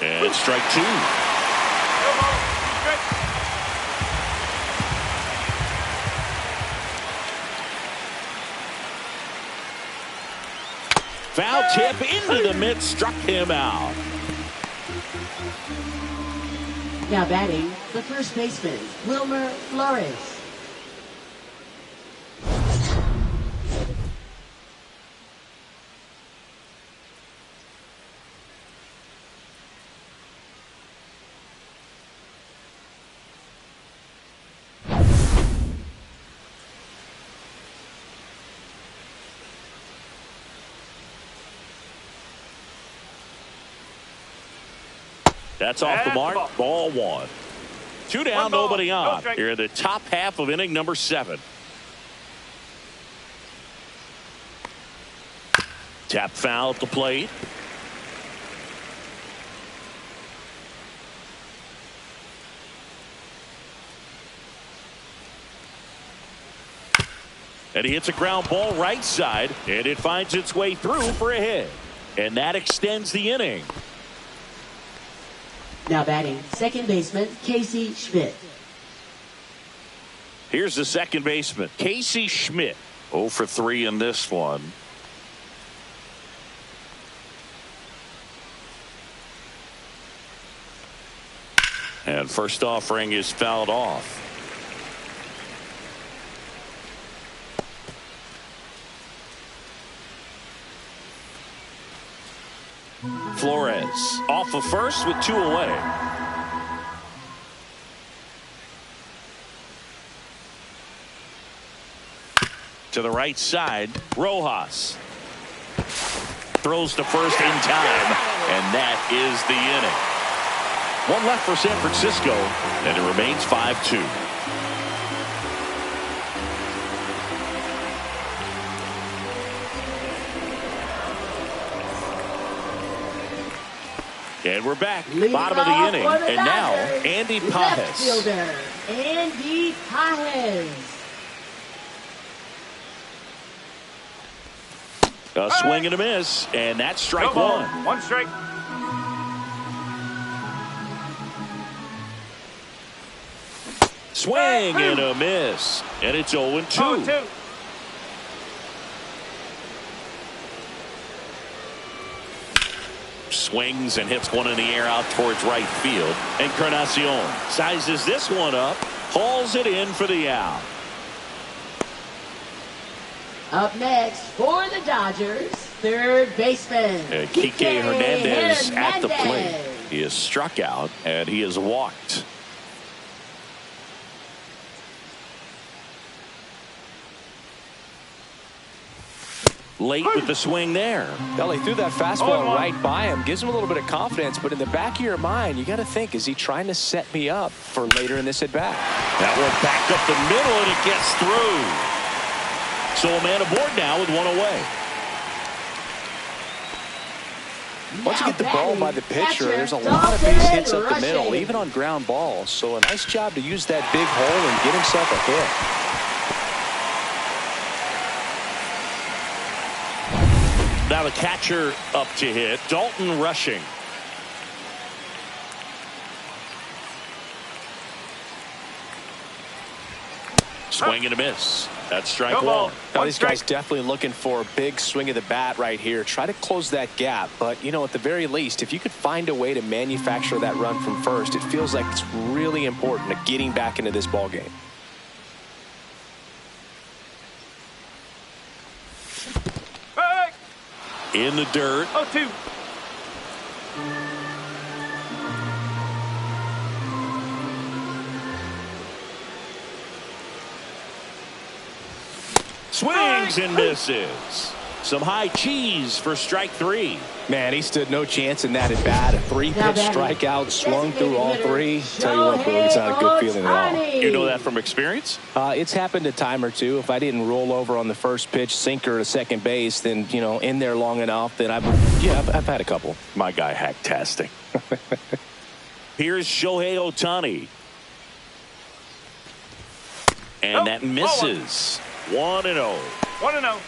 And strike two. Foul tip into the mid, struck him out. Now batting, the first baseman, Wilmer Flores. That's off the mark. Ball one. Two down, nobody on. Here in the top half of inning number 7. Tap foul at the plate. And he hits a ground ball right side, and it finds its way through for a hit. And that extends the inning. Now batting, second baseman, Casey Schmidt. Here's the second baseman, Casey Schmidt. 0 for 3 in this one. And first offering is fouled off. Flores off of first with 2 away. To the right side, Rojas throws to first in time, and that is the inning. One left for San Francisco, and it remains 5-2. And we're back, bottom of the inning, and now Andy Pages. Left fielder, Andy Pages. A swing and a miss, and that's strike one. 1 strike. Swing and a miss, and it's 0-2. 0-2. Swings and hits one in the air out towards right field. Encarnacion sizes this one up, hauls it in for the out. Up next for the Dodgers, third baseman, Kike Hernandez at the plate. He is struck out, and he is walked. late with the swing there. Well, he threw that fastball right by him. Gives him a little bit of confidence, but in the back of your mind, you got to think, is he trying to set me up for later in this at-bat? That one back up the middle, and it gets through. So a man aboard now with one away. Once you get the ball by the pitcher, there's a lot of base hits up the middle, even on ground balls. So a nice job to use that big hole and get himself a hit. Now the catcher up to hit. Dalton rushing. Swing and a miss. That's strike one. Now these guys definitely looking for a big swing of the bat right here. Try to close that gap. But, you know, at the very least, if you could find a way to manufacture that run from first, it feels like it's really important to getting back into this ball game. In the dirt. 0-2. Swings and misses. Some high cheese for strike three. Man, he stood no chance in that at bat. A 3-pitch strikeout, swung through all three. Tell you what, boy, it's not a good feeling at all. You know that from experience? It's happened a time or two. If I didn't roll over on the first pitch, sinker to second base, then, you know, in there long enough, then I've had a couple. My guy hack-tastic. Here's Shohei Ohtani. And that misses. 1-0. 1-0.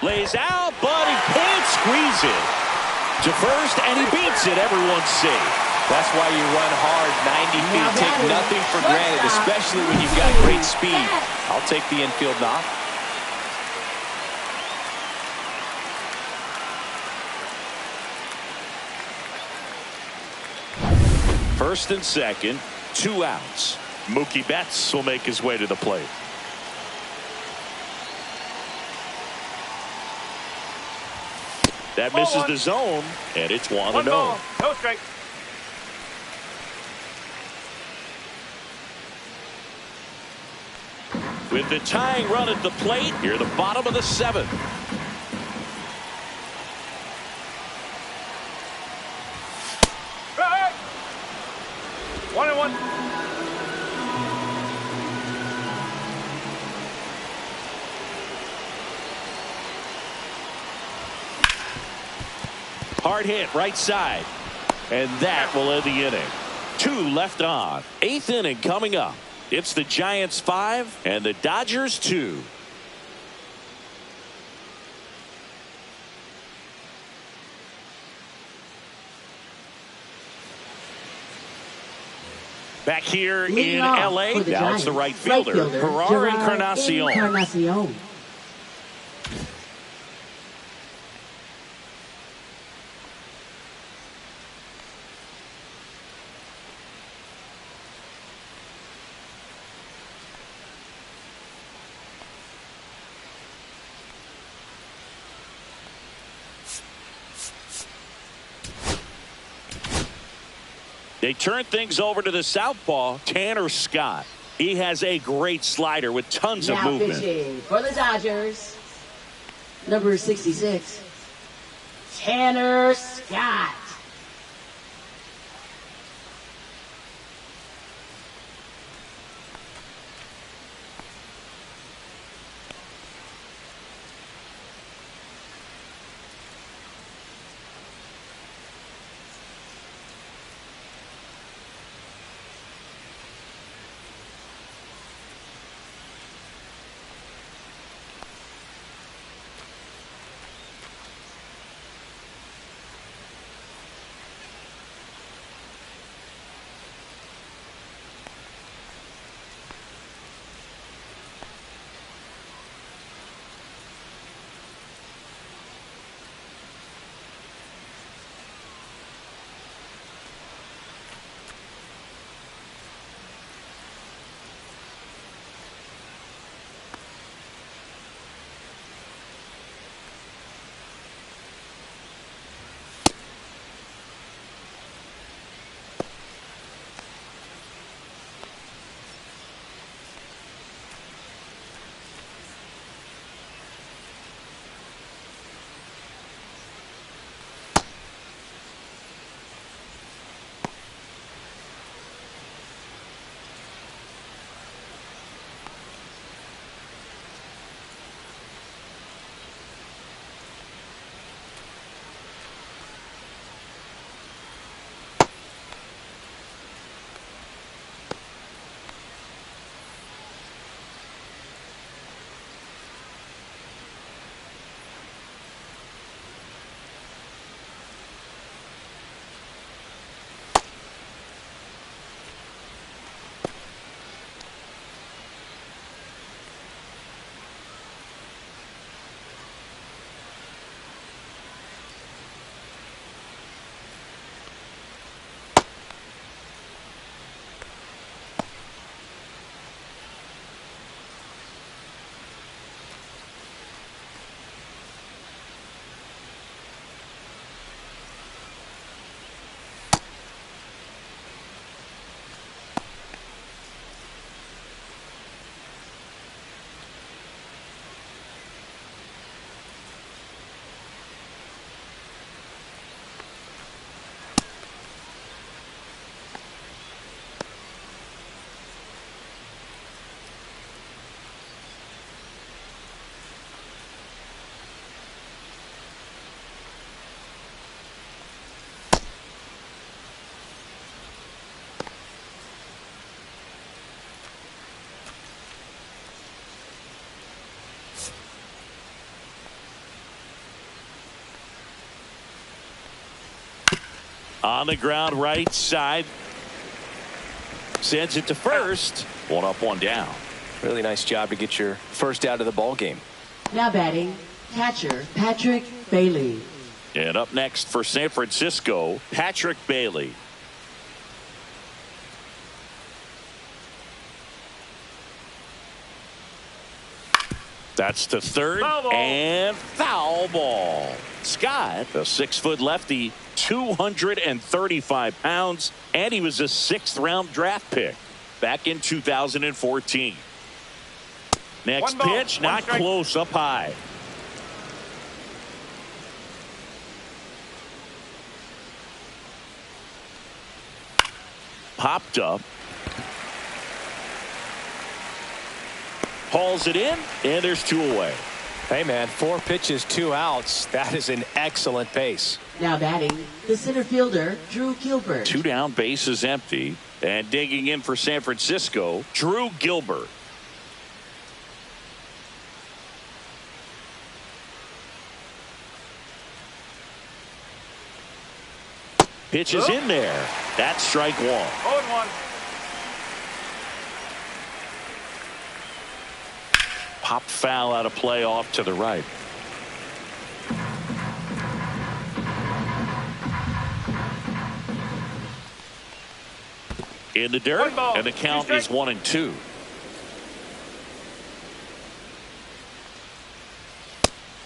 Lays out, but he can't squeeze it to first, and he beats it. Everyone's safe. That's why you run hard 90 feet. Take nothing for granted, especially when you've got great speed. I'll take the infield knock. First and second, 2 outs. Mookie Betts will make his way to the plate. That misses the zone, and it's 1-0. No strike. With the tying run at the plate, here the bottom of the 7th. Right. 1-1. Hard hit right side, and that will end the inning. 2 left on. 8th inning coming up. It's the Giants 5 and the Dodgers 2. Back here in LA, now it's the right fielder, Gerard Encarnacion. They turn things over to the southpaw, Tanner Scott. He has a great slider with tons of movement. Now pitching for the Dodgers, number 66, Tanner Scott. On the ground right side. Sends it to first. One up, one down. Really nice job to get your first out of the ball game. Now batting, catcher Patrick Bailey. And up next for San Francisco, Patrick Bailey. That's to third, and foul ball. Scott, a 6-foot lefty, 235 pounds, and he was a 6th-round draft pick back in 2014. Next pitch, not close, up high. Popped up. Hauls it in, and there's 2 away. Hey, man, 4 pitches, 2 outs. That is an excellent pace. Now batting, the center fielder, Drew Gilbert. 2 down, bases empty. And digging in for San Francisco, Drew Gilbert. Pitch is in there. That's strike 1. 0-1. Pop foul out of play off to the right. In the dirt, and the count is 1-2.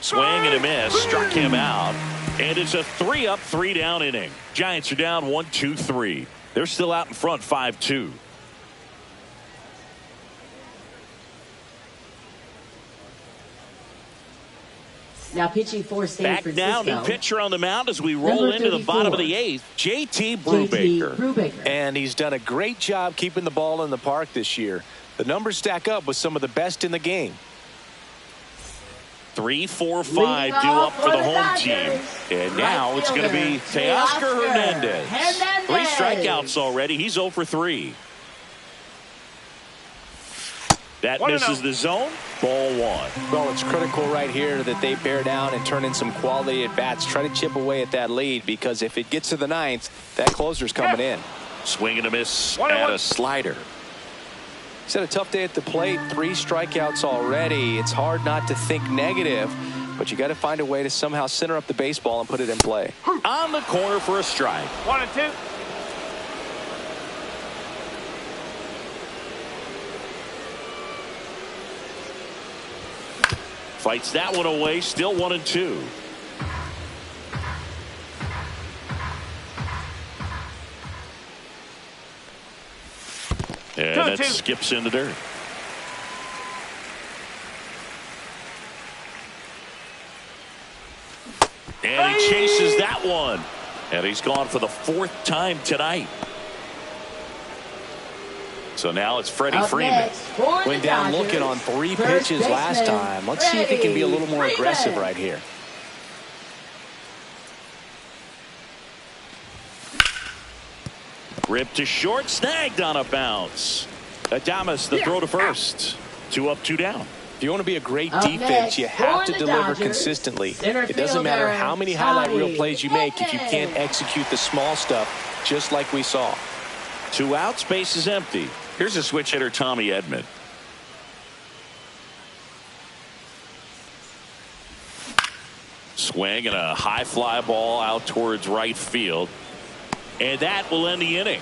Swing and a miss, struck him out. And it's a 3-up, 3-down inning. Giants are down 1-2-3. They're still out in front 5-2. Now pitching for San Francisco. Back now, new pitcher on the mound as we roll into the bottom of the 8th. JT Brubaker. And he's done a great job keeping the ball in the park this year. The numbers stack up with some of the best in the game. 3, 4, 5 due up for the home team. And now it's going to be Teoscar Hernandez. 3 strikeouts already. He's 0 for 3. That misses the zone. Ball 1. Well, it's critical right here that they bear down and turn in some quality at bats. Try to chip away at that lead, because if it gets to the 9th, that closer's coming in. Swing and a miss at a slider. He's had a tough day at the plate. 3 strikeouts already. It's hard not to think negative, but you got to find a way to somehow center up the baseball and put it in play. On the corner for a strike. 1-2. Fights that one away. Still 1-2. And that skips in the dirt. And he chases that one. And he's gone for the 4th time tonight. So now it's Freddie Freeman. Went down looking on 3 pitches last time. Let's see if he can be a little more aggressive right here. Ripped to short, snagged on a bounce. Adames the throw to first. 2 up, 2 down. If you want to be a great defense, you have to deliver consistently. It doesn't matter how many highlight reel plays you make if you can't execute the small stuff, just like we saw. 2 outs, base is empty. Here's a switch hitter, Tommy Edman. Swing and a high fly ball out towards right field. And that will end the inning.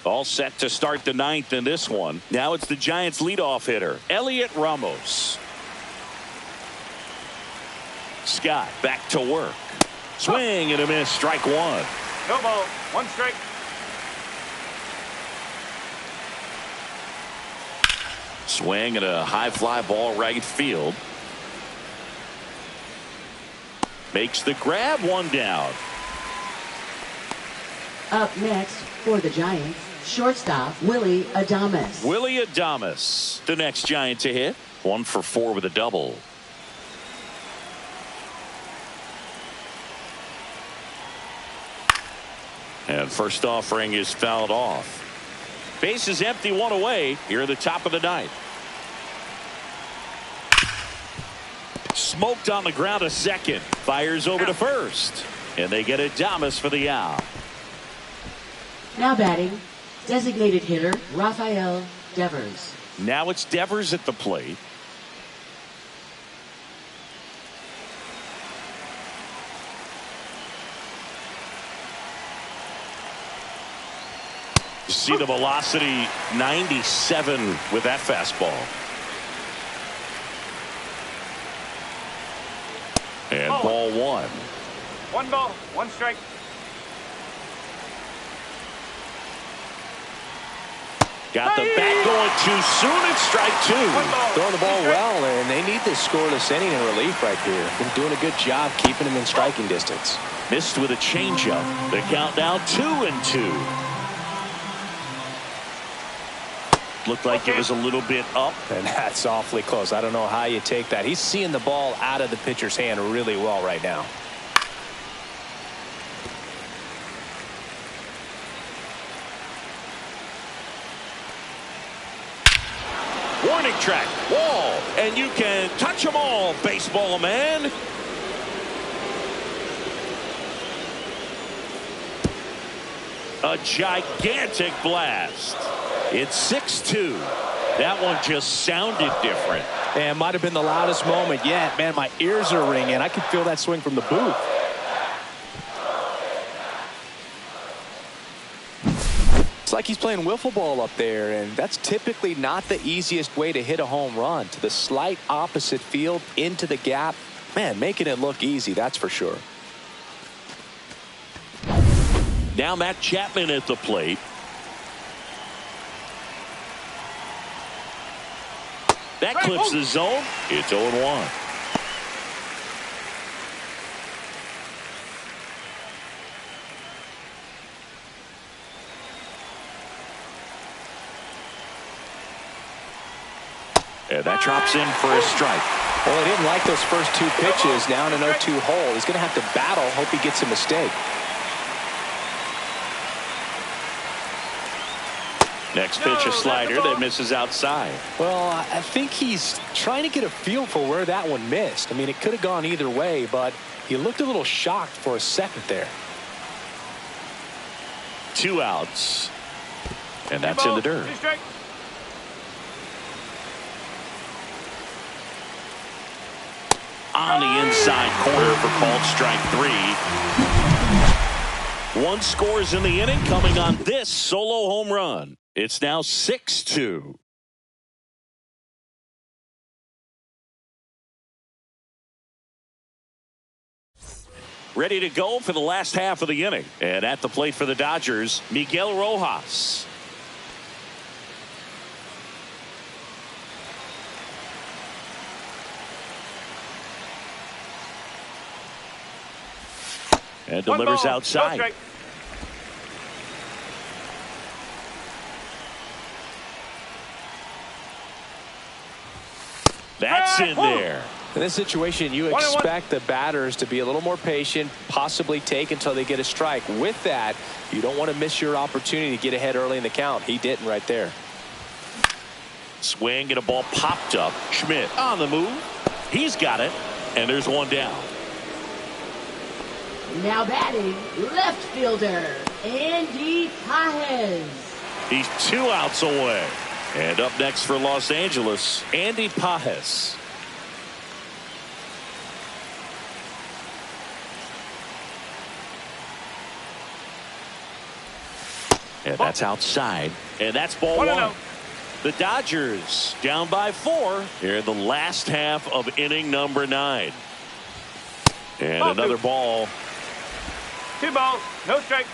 All set to start the 9th in this one. Now it's the Giants leadoff hitter, Elliot Ramos. Scott back to work. Swing and a miss, strike 1. No ball, 1 strike. Swing and a high fly ball right field. Makes the grab, 1 down. Up next for the Giants, shortstop Willie Adames. Willie Adames, the next Giant to hit. 1 for 4 with a double. And first offering is fouled off. Base is empty, one away here at the top of the ninth. Smoked on the ground a second. Fires over to first. And they get Adames for the out. Now batting, designated hitter Rafael Devers. Now it's Devers at the plate. You see the velocity 97 with that fastball. And ball one. 1 ball, 1 strike. Got the bat going too soon. It's strike 2. Throwing the ball well, and they need this scoreless inning in relief right here. Been doing a good job keeping him in striking distance. Missed with a changeup. The count now 2-2. Looked like it was a little bit up. And that's awfully close. I don't know how you take that. He's seeing the ball out of the pitcher's hand really well right now. Warning track, wall, and you can touch them all, baseball man. A gigantic blast. It's 6-2. That one just sounded different. And might have been the loudest moment yet. Man, my ears are ringing. I can feel that swing from the booth. It's like he's playing wiffle ball up there, and that's typically not the easiest way to hit a home run. To the slight opposite field, into the gap. Man, making it look easy, that's for sure. Now Matt Chapman at the plate. That clips the zone. It's 0-1. And that drops in for a strike. Well, he didn't like those first 2 pitches. Now in an 0-2 hole. He's going to have to battle. Hope he gets a mistake. Next pitch, a slider that misses outside. Well, I think he's trying to get a feel for where that one missed. I mean, it could have gone either way, but he looked a little shocked for a second there. 2 outs. And that's in the dirt. On the inside corner for called strike 3. 1 scores in the inning coming on this solo home run. It's now 6-2. Ready to go for the last half of the inning. And at the plate for the Dodgers, Miguel Rojas. And delivers outside. That's in there. In this situation, you expect the batters to be a little more patient, possibly take until they get a strike. With that, you don't want to miss your opportunity to get ahead early in the count. He didn't right there. Swing and a ball popped up. Schmidt on the move. He's got it. And there's 1 down. Now batting, left fielder Andy Pajes. He's 2 outs away. And up next for Los Angeles, Andy Pajes. And that's outside. And that's ball 1. The Dodgers down by 4 here in the last half of inning number 9. And another ball. 2 balls, no strike.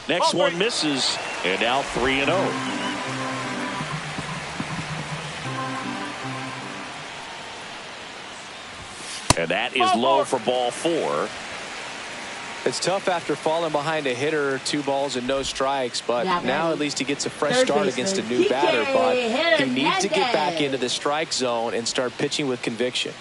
Next one misses, and now 3-0. And that is low for ball 4. It's tough after falling behind a hitter, 2 balls and no strikes, but now at least he gets a fresh start against a new batter. But he needs to get back into the strike zone and start pitching with conviction.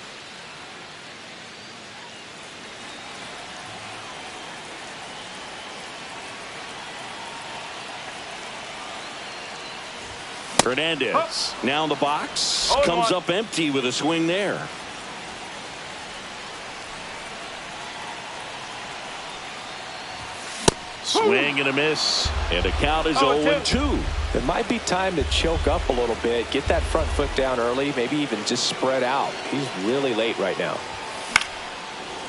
Hernandez now in the box. Comes up empty with a swing there. Swing and a miss, and the count is 0-2. It might be time to choke up a little bit, get that front foot down early, maybe even just spread out. He's really late right now.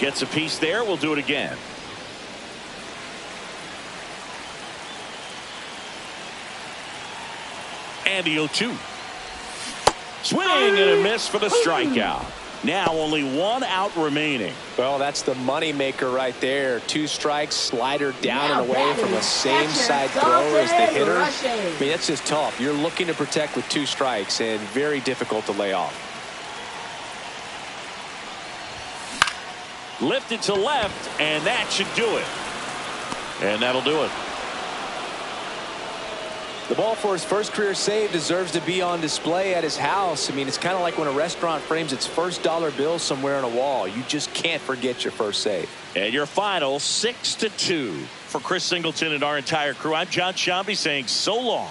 Gets a piece there. We'll do it again. And the 0-2. Swing and a miss for the strikeout. Now only 1 out remaining. Well, that's the money maker right there. 2 strikes, slider down and away from a same side thrower as the hitter. I mean, that's just tough. You're looking to protect with 2 strikes and very difficult to lay off. Lifted to left, and that should do it. And that'll do it. The ball for his first career save deserves to be on display at his house. I mean, it's kind of like when a restaurant frames its first dollar bill somewhere on a wall. You just can't forget your first save. And your final 6-2. For Chris Singleton and our entire crew, I'm John Shambi saying so long.